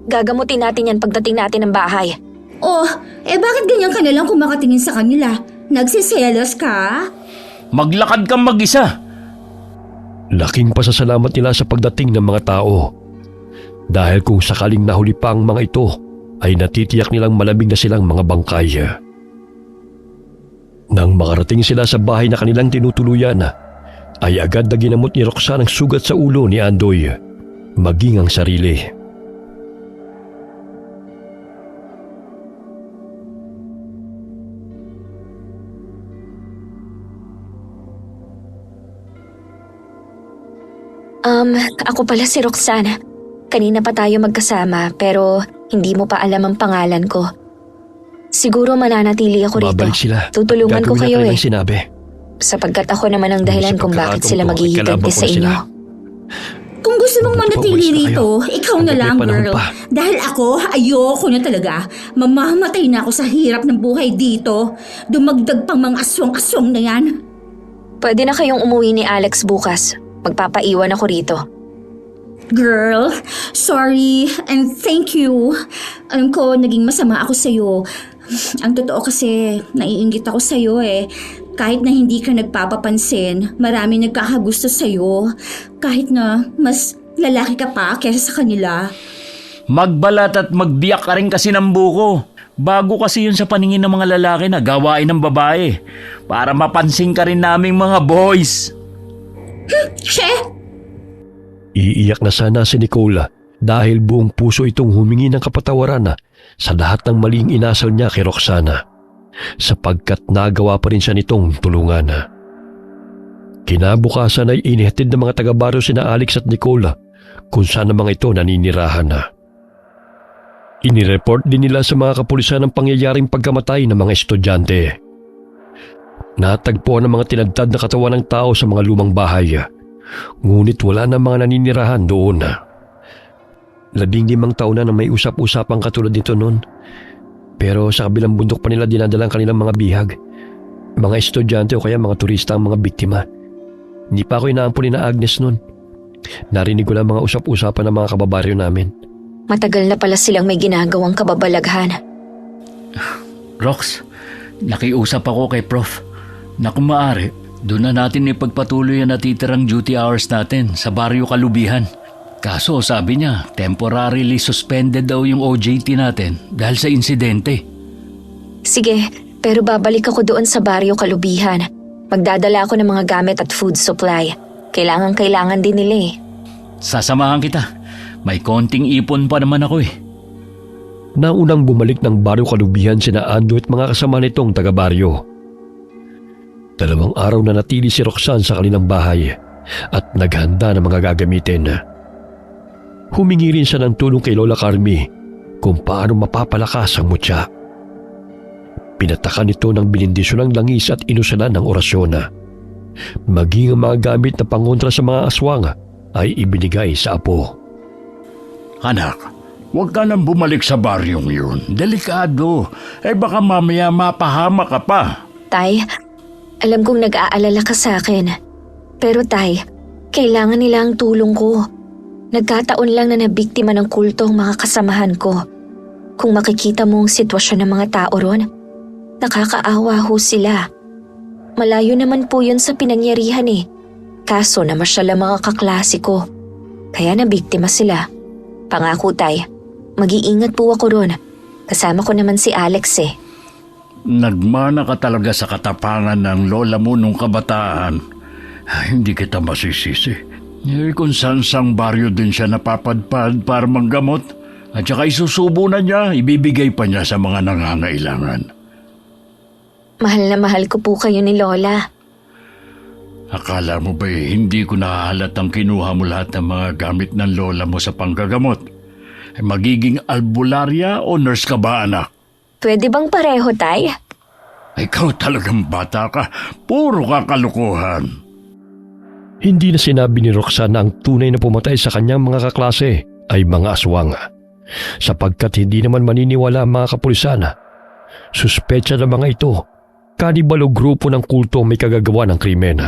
Gagamutin natin yan pagdating natin ng bahay. Oh, bakit ganyan ka na lang kung makatingin sa kanila? Nagsiselos ka? Maglakad kang mag-isa. Laking pasasalamat nila sa pagdating ng mga tao. Dahil kung sakaling nahuli pa ang mga ito, ay natitiyak nilang malamig na silang mga bangkay. Nang makarating sila sa bahay na kanilang tinutuluyan, ay agad na ginamot ni Roxanne ang sugat sa ulo ni Andoy, maging ang sarili. Ako pala si Roxanne. Kanina pa tayo magkasama pero hindi mo pa alam ang pangalan ko. Siguro mananatili ako rito. Babalik sila. Tutulungan ko kayo Gagawin na sinabi. Sapagkat ako naman ang dahilan kung bakit sila maghihiganti sa inyo. Kung gusto mong manatili rito, ikaw na lang, girl. Pa. Dahil ako, ayoko na talaga. Mamamatay na ako sa hirap ng buhay dito. Dumagdag pang mga aswang-aswang na yan. Pwede na kayong umuwi ni Alex bukas. Magpapaiwan ako rito. Girl, sorry and thank you. Alam ko, naging masama ako sa'yo. Ang totoo kasi, naiinggit ako sa'yo eh. Kahit na hindi ka nagpapapansin, marami nagkakagusto sa'yo. Kahit na mas lalaki ka pa kaysa sa kanila. Magbalat at magbiyak ka rin kasi ng buko. Bago kasi yun sa paningin ng mga lalaki na gawain ng babae. Para mapansin ka rin naming mga boys. She! Iiyak na sana si Nicole dahil buong puso itong humingi ng kapatawaran sa lahat ng maling inasal niya kay Roxana, sapagkat nagawa pa rin siya nitong tulungan. Kinabukasan ay inihatid ng mga taga-baryo sina Alex at Nicole kung saan ang mga ito naninirahan. Inireport din nila sa mga kapulisan ang pangyayaring pagkamatay ng mga estudyante. Natagpuan ang mga tinadtad na katawan ng tao sa mga lumang bahay. Ngunit wala na mga naninirahan doon. 15 taon na may usap-usapang katulad nito noon. Pero sa kabilang bundok pa nila dinadala ang kanilang mga bihag. Mga estudyante o kaya mga turista ang mga biktima. Hindi pa ako inaampun ni na Agnes noon. Narinig ko lang mga usap-usapan ng mga kababaryo namin. Matagal na pala silang may ginagawang kababalaghan. Rox, nakiusap ako kay Prof. Na kung maaari, doon na natin ipagpatuloy ang natitirang duty hours natin sa Baryo Kalubihan. Kaso sabi niya, temporarily suspended daw yung OJT natin dahil sa insidente. Sige, pero babalik ako doon sa Baryo Kalubihan. Magdadala ako ng mga gamit at food supply. Kailangan din nila eh. Sasamahan kita. May konting ipon pa naman ako eh. Naunang bumalik ng Baryo Kalubihan sina Ando at mga kasama nitong taga-baryo. 2 araw na natili si Roxanne sa kanilang bahay at naghanda ng mga gagamitin. Humingi rin siya ng tulong kay Lola Carmi kung paano mapapalakas ang mutya. Pinatakan nito ng binindisyon ng langis at inusalan ng orasyon. Maging ang mga gamit na pangontra sa mga aswang ay ibinigay sa apo. Anak, huwag ka nang bumalik sa baryong yun. Delikado. Baka mamaya mapahama ka pa. Tay, alam kong nag-aalala ka sa akin. Pero Tay, kailangan nila ang tulong ko. Nagkataon lang na nabiktima ng kulto ang mga kasamahan ko. Kung makikita mo ang sitwasyon ng mga tao ron, nakakaawa ho sila. Malayo naman po yun sa pinangyarihan eh. Kaso namasyal ang mga kaklase ko. Kaya nabiktima sila. Pangako Tay, Mag-iingat po ako ron. Kasama ko naman si Alex eh. Nagmana ka talaga sa katapangan ng lola mo nung kabataan. Hindi kita masisisi. Kung saan-sang baryo din siya napapadpad para manggamot. At saka isusubo na niya, ibibigay pa niya sa mga nangangailangan. Mahal na mahal ko po kayo ni Lola. Akala mo ba hindi ko nahahalatang kinuha mo lahat ng mga gamit ng lola mo sa panggagamot? Magiging albularya o nurse ka ba, anak? Pwede bang pareho, Tay? Ikaw talagang bata ka. Puro kakalukuhan. Hindi na sinabi ni Roxanne na ang tunay na pumatay sa kanyang mga kaklase ay mga aswang. Sapagkat hindi naman maniniwala ang mga kapulisan. Suspecha ng mga ito, kanibal o grupo ng kulto may kagagawa ng krimen.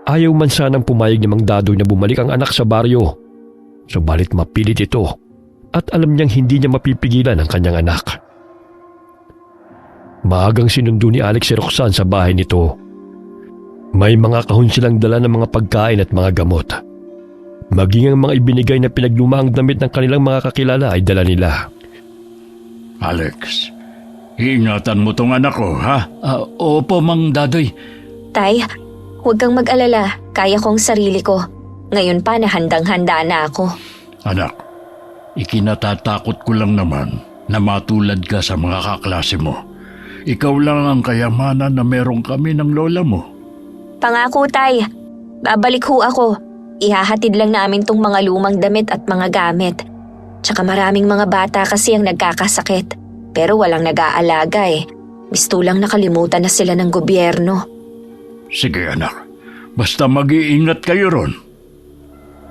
Ayaw man sanang pumayag ni Mang Dadoy na bumalik ang anak sa baryo. Subalit mapilit ito at alam niyang hindi niya mapipigilan ang kanyang anak. Maagang sinundo ni Alex si Roxanne sa bahay nito. May mga kahon silang dala ng mga pagkain at mga gamot. Maging ang mga ibinigay na pinaglumaang damit ng kanilang mga kakilala ay dala nila. Alex, iingatan mo tong anak ko, ha? Opo, Mang Dadoy. Tay, huwag kang mag-alala. Kaya kong sarili ko. Ngayon pa na handang-handa na ako. Anak, ikinatatakot ko lang naman na matulad ka sa mga kaklase mo. Ikaw lang ang kayamanan na meron kami ng lola mo. Pangako, Tay. Babalik ho ako. Ihahatid lang namin tong mga lumang damit at mga gamit. Tsaka maraming mga bata kasi ang nagkakasakit. Pero walang nag-aalaga eh. Mistulang nakalimutan na sila ng gobyerno. Sige anak, basta mag-iingat kayo ron.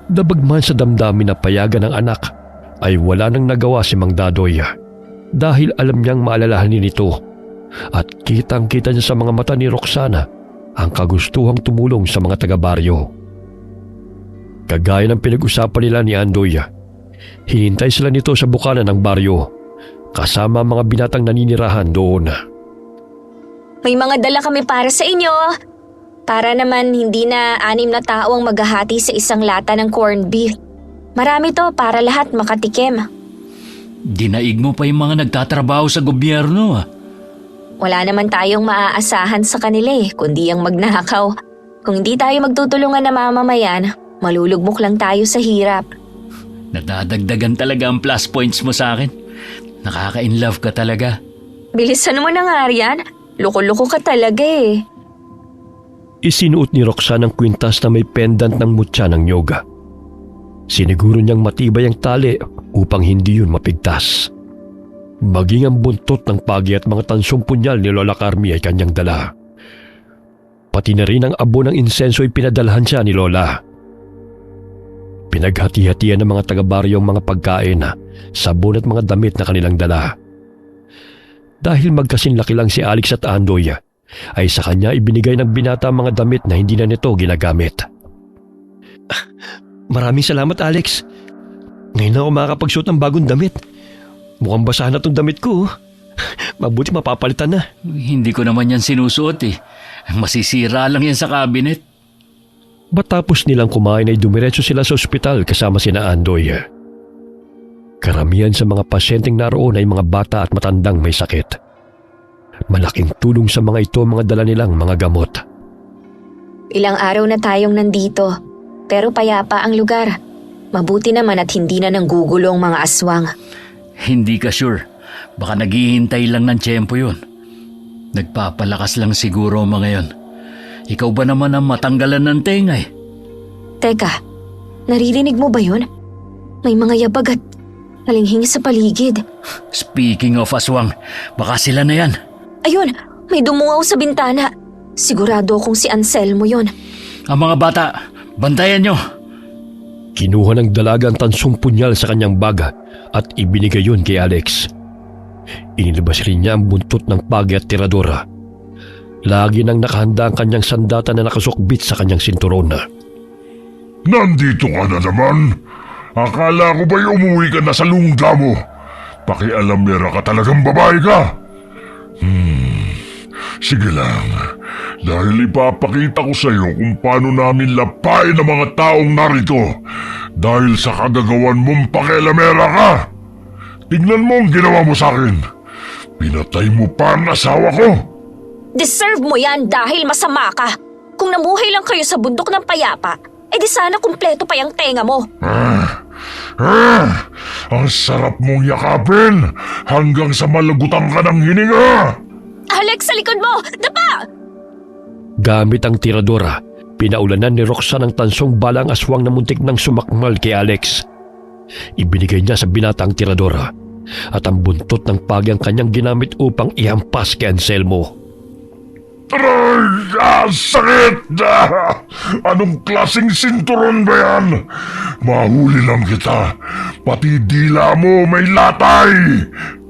Dabagman sa damdamin na payagan ng anak ay wala nang nagawa si Mang Dadoy dahil alam niyang maalalahanin ito at kitang-kita niya sa mga mata ni Roxana ang kagustuhang tumulong sa mga taga-baryo. Kagaya ng pinag-usapan nila ni Andoy, hinintay sila nito sa bukana ng baryo kasama mga binatang naninirahan doon. May mga dala kami para sa inyo. Para naman hindi na 6 na tao ang maghahati sa isang lata ng corned beef. Marami to para lahat makatikim. Dinaig mo pa yung mga nagtatrabaho sa gobyerno. Wala naman tayong maaasahan sa kanila kundi ang magnakaw. Kung hindi tayo magtutulungan na mamamayan, malulugmok lang tayo sa hirap. Nadadagdagan talaga ang plus points mo sa akin. Nakaka-inlove ka talaga. Bilisan mo na nga, Rian. Loko-loko ka talaga Isinuot ni Roxanne ang kwintas na may pendant ng mutya ng nyoga. Siniguro niyang matibay ang tali upang hindi yun mapigtas. Maging ang buntot ng pagi at mga tansong punyal ni Lola Carmi ay kanyang dala. Pati na rin ang abo ng insenso ay pinadalhan siya ni Lola. Pinaghati-hatian ng mga taga-baryo ang mga pagkain, sabon at mga damit na kanilang dala. Dahil magkasinlaki lang si Alex at Andoy, ay sa kanya ibinigay ng binata ang mga damit na hindi na nito ginagamit. Maraming salamat, Alex. Ngayon ako makakapagsuot ng bagong damit. Mukhang basahan na itong damit ko. Mabuti mapapalitan na. Hindi ko naman yan sinusuot Masisira lang yan sa cabinet. Matapos nilang kumain ay dumiretso sila sa ospital kasama sina Andoy. Karamihan sa mga pasyenteng naroon ay mga bata at matandang may sakit. Malaking tulong sa mga ito ang mga dala nilang mga gamot. Ilang araw na tayong nandito, pero payapa ang lugar. Mabuti naman at hindi na nanggugulo ang mga aswang. Hindi ka sure. Baka naghihintay lang ng tiyempo yun. Nagpapalakas lang siguro ang mga yun. Ikaw ba naman ang matanggalan ng tenga Teka, naririnig mo ba yun? May mga yabag at nalinghing sa paligid. Speaking of aswang, baka sila na yan. Ayun, may dumungaw sa bintana. Sigurado akong si Anselmo yun. Ang mga bata, bantayan nyo. Kinuha ng dalaga ang tansong punyal sa kanyang baga at ibinigay yun kay Alex. Inilabas rin niya ang buntot ng pagi at tiradora. Lagi nang nakahanda ang kanyang sandata na nakasukbit sa kanyang sinturon. Nandito ka na naman? Akala ko ba'y umuwi ka na sa lungga mo? Pakialamera ka talagang babae ka. Sige lang. Dahil ipapakita ko sa iyo kung paano namin lapain ang mga taong narito dahil sa kagagawan mong pakialamera ka. Tingnan mo ang ginawa mo sa akin. Pinatay mo pa ang asawa ko. Deserve mo yan dahil masama ka. Kung namuhay lang kayo sa bundok ng payapa, di sana kumpleto pa yung tenga mo. Ang sarap mong yakapin hanggang sa malagutan ka ng hininga. Alex, sa likod mo! Dapa! Gamit ang tiradora, pinaulanan ni Roxanne ang tansong balang aswang na muntik nang sumakmal kay Alex. Ibinigay niya sa binata ang tiradora at ang buntot ng pagi ang kanyang ginamit upang ihampas kay Anselmo. Aray! Sakit! Anong klaseng sinturon ba yan? Mahuli lang kita. Pati dila mo may latay.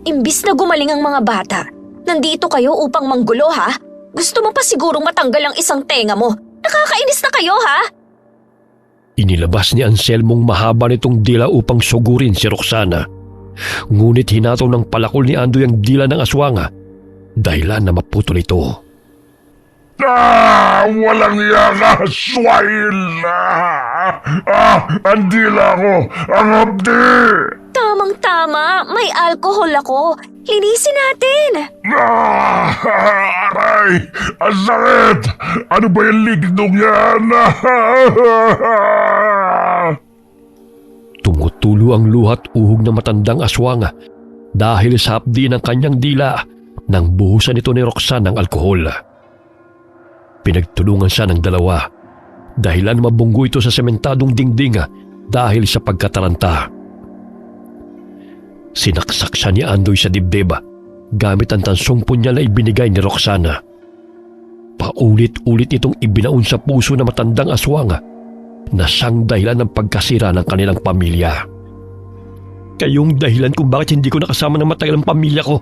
Imbis na gumaling ang mga bata, nandito kayo upang manggulo ha? Gusto mo pa sigurong matanggal ang isang tenga mo? Nakakainis na kayo ha? Inilabas ni Anselmong mahaba nitong dila upang sugurin si Roxana. Ngunit hinataw ng palakol ni Andoy ang dila ng aswanga, dahilan na maputol ito. Walang yaka, swine! Ang dila ko, ang hapdi! Tamang-tama, may alcohol ako. Linisin natin. Aray! Ang sakit! Ano ba yung ligdong yan? Tumutulo ang luhat uhog na matandang aswanga dahil sa hapdi ng kanyang dila nang buhusan ito ni Roxanne ng alkohol. Pinagtulungan siya ng dalawa dahilan mabunggo ito sa sementadong dingding dahil sa pagkataranta. Sinaksak siya ni Andoy sa dibdib gamit ang tansong punyal na ibinigay ni Roxana. Paulit-ulit itong ibinaon sa puso na matandang aswang na siyang dahilan ng pagkasira ng kanilang pamilya. Kayong dahilan kung bakit hindi ko nakasama ng matagal ang pamilya ko.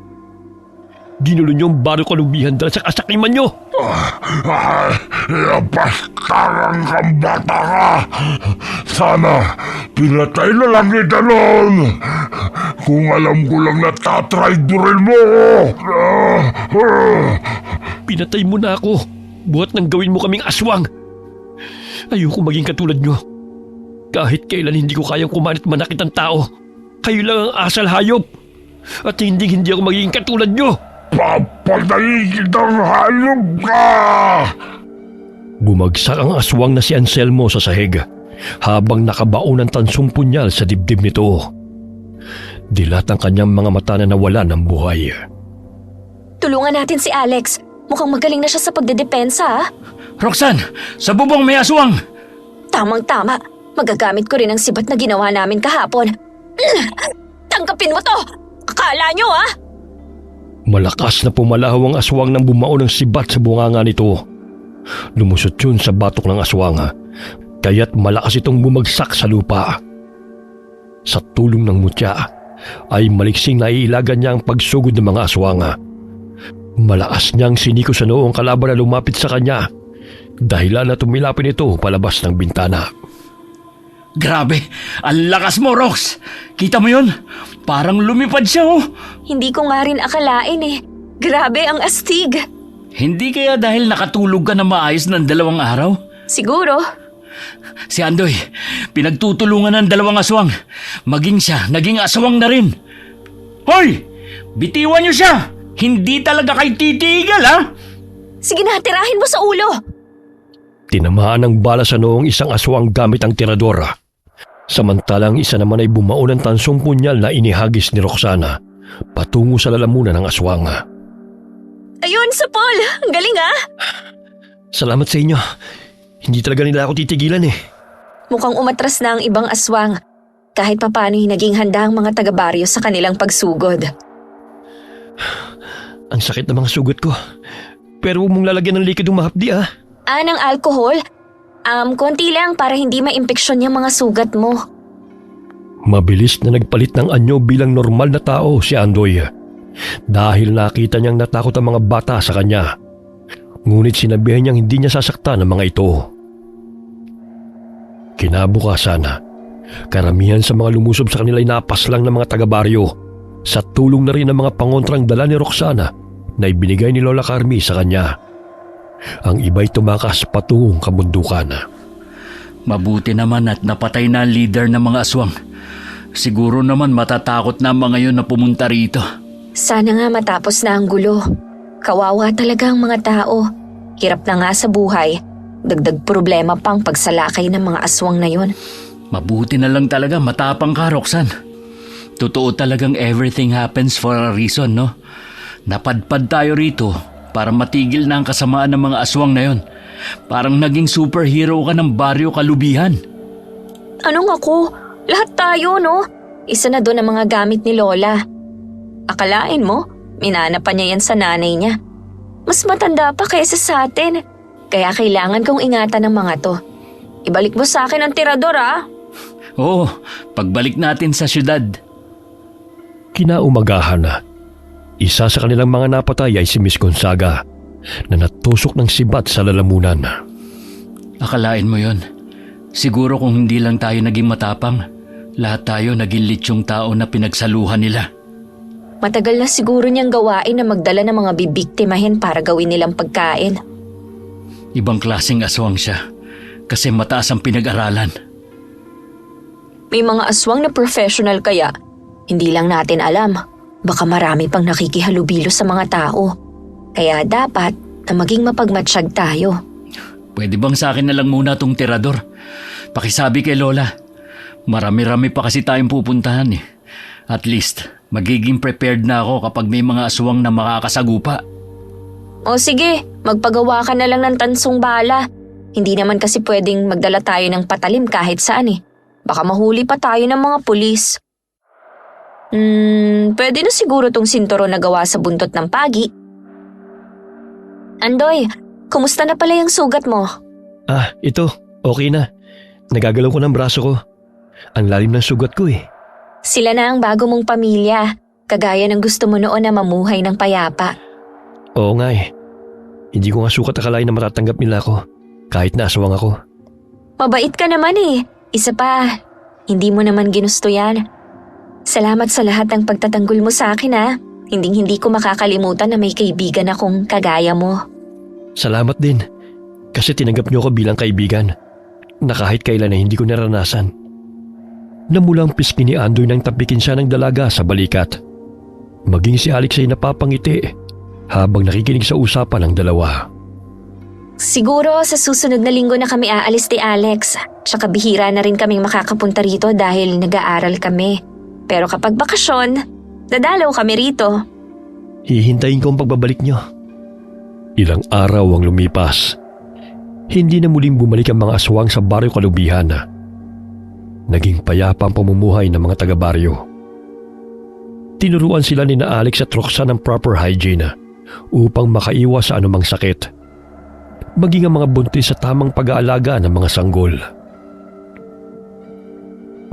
Ginulo niyo ang baro kalubihan dahil sa kasakiman niyo. Bastarang kang bata ka. Sana pinatay na lang kita noon. Kung alam ko lang na tatraydurin mo. Pinatay mo na ako. Buhat nang gawin mo kaming aswang. Ayoko maging katulad niyo. Kahit kailan hindi ko kayang kumanit manakit ang tao. Kayo lang ang asal hayop. At hindi ako magiging katulad niyo. Papatayin kitang hayop ka! Bumagsak ang aswang na si Anselmo sa sahig habang nakabaon ng tansong punyal sa dibdib nito. Dilat ang kanyang mga mata na nawala ng buhay. Tulungan natin si Alex. Mukhang magaling na siya sa pagdedepensa ha? Roxanne, sa bubong may aswang! Tamang-tama. Magagamit ko rin ang sibat na ginawa namin kahapon. Tanggapin mo to! Akala nyo ha? Malakas na pumalahaw ang aswang nang bumao ng sibat sa bunganga nito. Lumusot yun sa batok ng aswang, kaya't malakas itong bumagsak sa lupa. Sa tulong ng mutya, ay maliksing naiilagan niya ang pagsugod ng mga aswang. Malakas niyang siniko sa noo ang kalaban na lumapit sa kanya, dahilan na tumilapin ito palabas ng bintana. Grabe, ang lakas mo, Rox! Kita mo yun? Parang lumipad siya, oh! Hindi ko nga rin akalain eh. Grabe ang astig. Hindi kaya dahil nakatulog ka na maayos ng 2 araw? Siguro. Si Andoy, pinagtutulungan ng 2 aswang. Maging siya, naging aswang na rin. Hoy! Bitiwan niyo siya! Hindi talaga kayo titigal, ha? Sige na, tirahin mo sa ulo. Tinamaan ng bala sa noong isang aswang gamit ang tiradora. Samantalang isa naman ay bumao ng tansong punyal na inihagis ni Roxana patungo sa lalamunan ng aswang. Ayun, Supol! Ang galing ah! Salamat sa inyo. Hindi talaga nila ako titigilan eh. Mukhang umatras na ang ibang aswang. Kahit papano naging handa ang mga taga-baryo sa kanilang pagsugod. Ang sakit ng mga sugat ko. Pero huwag mong lalagyan ng likid ng mahapdi ah. Ng alcohol? Konti lang para hindi maimpeksyon yung mga sugat mo. Mabilis na nagpalit ng anyo bilang normal na tao si Andoy. Dahil nakita niyang natakot ang mga bata sa kanya. Ngunit sinabihan niyang hindi niya sasaktan ang mga ito. Kinabukasan, karamihan sa mga lumusob sa kanila ay napas lang ng mga taga-baryo sa tulong na rin ng mga pangontrang dala ni Roxana na ibinigay ni Lola Carmi sa kanya. Ang iba'y tumakas patungong kabundukan. Mabuti naman at napatay na ang leader ng mga aswang. Siguro naman matatakot na ang mga yun na pumunta rito. Sana nga matapos na ang gulo. Kawawa talaga ang mga tao. Hirap na nga sa buhay. Dagdag problema pang pagsalakay ng mga aswang na yun. Mabuti na lang talaga matapang ka, Roxanne. Totoo talagang everything happens for a reason, no? Napadpad tayo rito para matigil na ang kasamaan ng mga aswang na yun. Parang naging superhero ka ng baryo Kalubihan. Anong ako? Lahat tayo, no? Isa na doon ang mga gamit ni Lola. Akalain mo, minana pa niya yan sa nanay niya. Mas matanda pa kaysa sa atin. Kaya kailangan kong ingatan ng mga to. Ibalik mo sa akin ang tirador, ah. Oo, pagbalik natin sa syudad. Kinaumagahan na. Isa sa kanilang mga napatay ay si Miss Gonzaga na natusok ng sibat sa lalamunan. Akalain mo yon. Siguro kung hindi lang tayo naging matapang, lahat tayo naging litsyong tao na pinagsaluhan nila. Matagal na siguro niyang gawain na magdala ng mga bibiktimahin para gawin nilang pagkain. Ibang klaseng aswang siya kasi mataas ang pinag-aralan. May mga aswang na professional kaya, hindi lang natin alam. Baka marami pang nakikihalubilo sa mga tao. Kaya dapat na maging mapagmatsyag tayo. Pwede bang sa akin na lang muna tong tirador? Pakisabi kay Lola. Marami-rami pa kasi tayong pupuntahan eh. At least, magiging prepared na ako kapag may mga aswang na makakasagupa. O sige, magpagawa ka na lang ng tansong bala. Hindi naman kasi pwedeng magdala tayo ng patalim kahit saan eh. Baka mahuli pa tayo ng mga pulis. Pwede na siguro tong sinturo na gawa sa buntot ng pagi. Andoy, kumusta na pala yung sugat mo? Ito. Okay na. Nagagalaw ko ng braso ko. Ang lalim ng sugat ko eh. Sila na ang bago mong pamilya. Kagaya ng gusto mo noon na mamuhay ng payapa. Oo nga eh. Hindi ko nga sukat akalain na matatanggap nila ako. Kahit na aswang ako. Mabait ka naman eh. Isa pa, hindi mo naman ginusto yan. Salamat sa lahat ng pagtatanggol mo sa akin ha. Hindi ko makakalimutan na may kaibigan akong kagaya mo. Salamat din. Kasi tinanggap niyo ako bilang kaibigan. Na kahit kailan na hindi ko naranasan. Namulang pisngi ni Andoy nang tapikin siya ng dalaga sa balikat. Maging si Alex ay napapangiti habang nakikinig sa usapan ng dalawa. Siguro sa susunod na linggo na kami aalis ni Alex. Tsaka bihira na rin kaming makakapunta rito dahil nag-aaral kami. Pero kapag bakasyon, dadalaw kami rito. Hihintayin ko ang pagbabalik niyo. Ilang araw ang lumipas. Hindi na muling bumalik ang mga aswang sa baryo Kalubihan. Naging payapa ang pamumuhay ng mga taga-baryo. Tinuruan sila ni na Alex at Roxanne ng proper hygiene upang makaiwas sa anumang sakit. Maging ang mga buntis sa tamang pag-aalaga ng mga sanggol.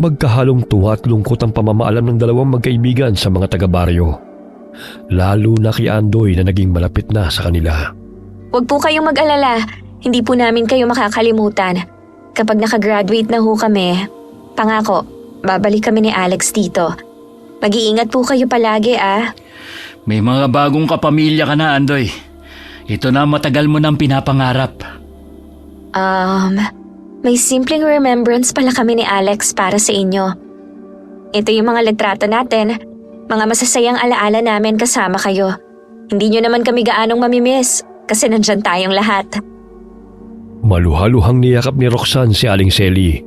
Magkahalong tuwa at lungkot ang pamamaalam ng dalawang magkaibigan sa mga taga-baryo. Lalo na kay Andoy na naging malapit na sa kanila. Huwag po kayong mag-alala. Hindi po namin kayo makakalimutan. Kapag nakagraduate na ho kami, pangako, babalik kami ni Alex dito. Mag-iingat po kayo palagi ah. May mga bagong kapamilya ka na, Andoy. Ito na matagal mo nang pinapangarap. May simpleng remembrance pala kami ni Alex para sa inyo. Ito yung mga litrato natin. Mga masasayang alaala namin kasama kayo. Hindi nyo naman kami gaanong mamimiss kasi nandyan tayong lahat. Maluhaluhang niyakap ni Roxanne si Aling Selly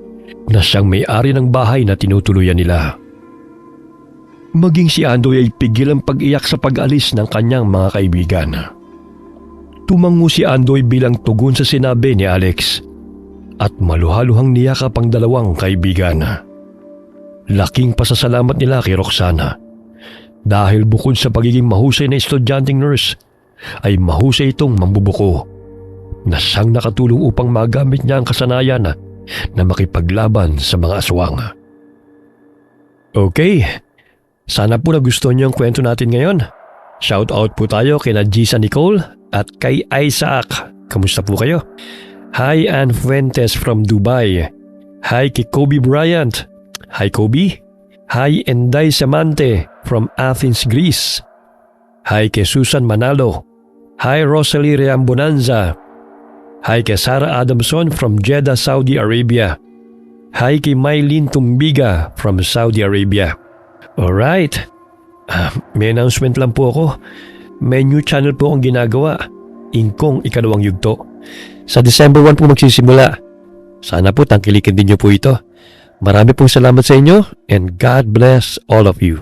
na siyang may-ari ng bahay na tinutuluyan nila. Maging si Andoy ay pigil ang pag-iyak sa pag-alis ng kanyang mga kaibigan. Tumango si Andoy bilang tugon sa sinabi ni Alex at maluhaluhang niyakap ang dalawang kaibigan. Laking pasasalamat nila kay Roxana dahil bukod sa pagiging mahusay na estudyanteng nurse ay mahusay itong mambubuko na siyang nakatulong upang magamit niya ang kasanayan na makipaglaban sa mga aswang. Okay, sana po nagustuhan niyo ang kwento natin ngayon. Shout out po tayo kina Gisa Nicole at kay Isaac. Kamusta po kayo? Hi Ann Fuentes from Dubai. Hi kay Kobe Bryant. Hi Kobe. Hi Enday Samante from Athens, Greece. Hi kay Susan Manalo. Hi Rosalie Reambonanza. Hi kay Sarah Adamson from Jeddah, Saudi Arabia. Hi kay Mylene Tumbiga from Saudi Arabia. Alright. May announcement lang po ako. May new channel po akong ginagawa. Ingkong Ikalawang Yugto. Sa December 1 po magsisimula. Sana po tangkilikin din niyo po ito. Marami pong salamat sa inyo and God bless all of you.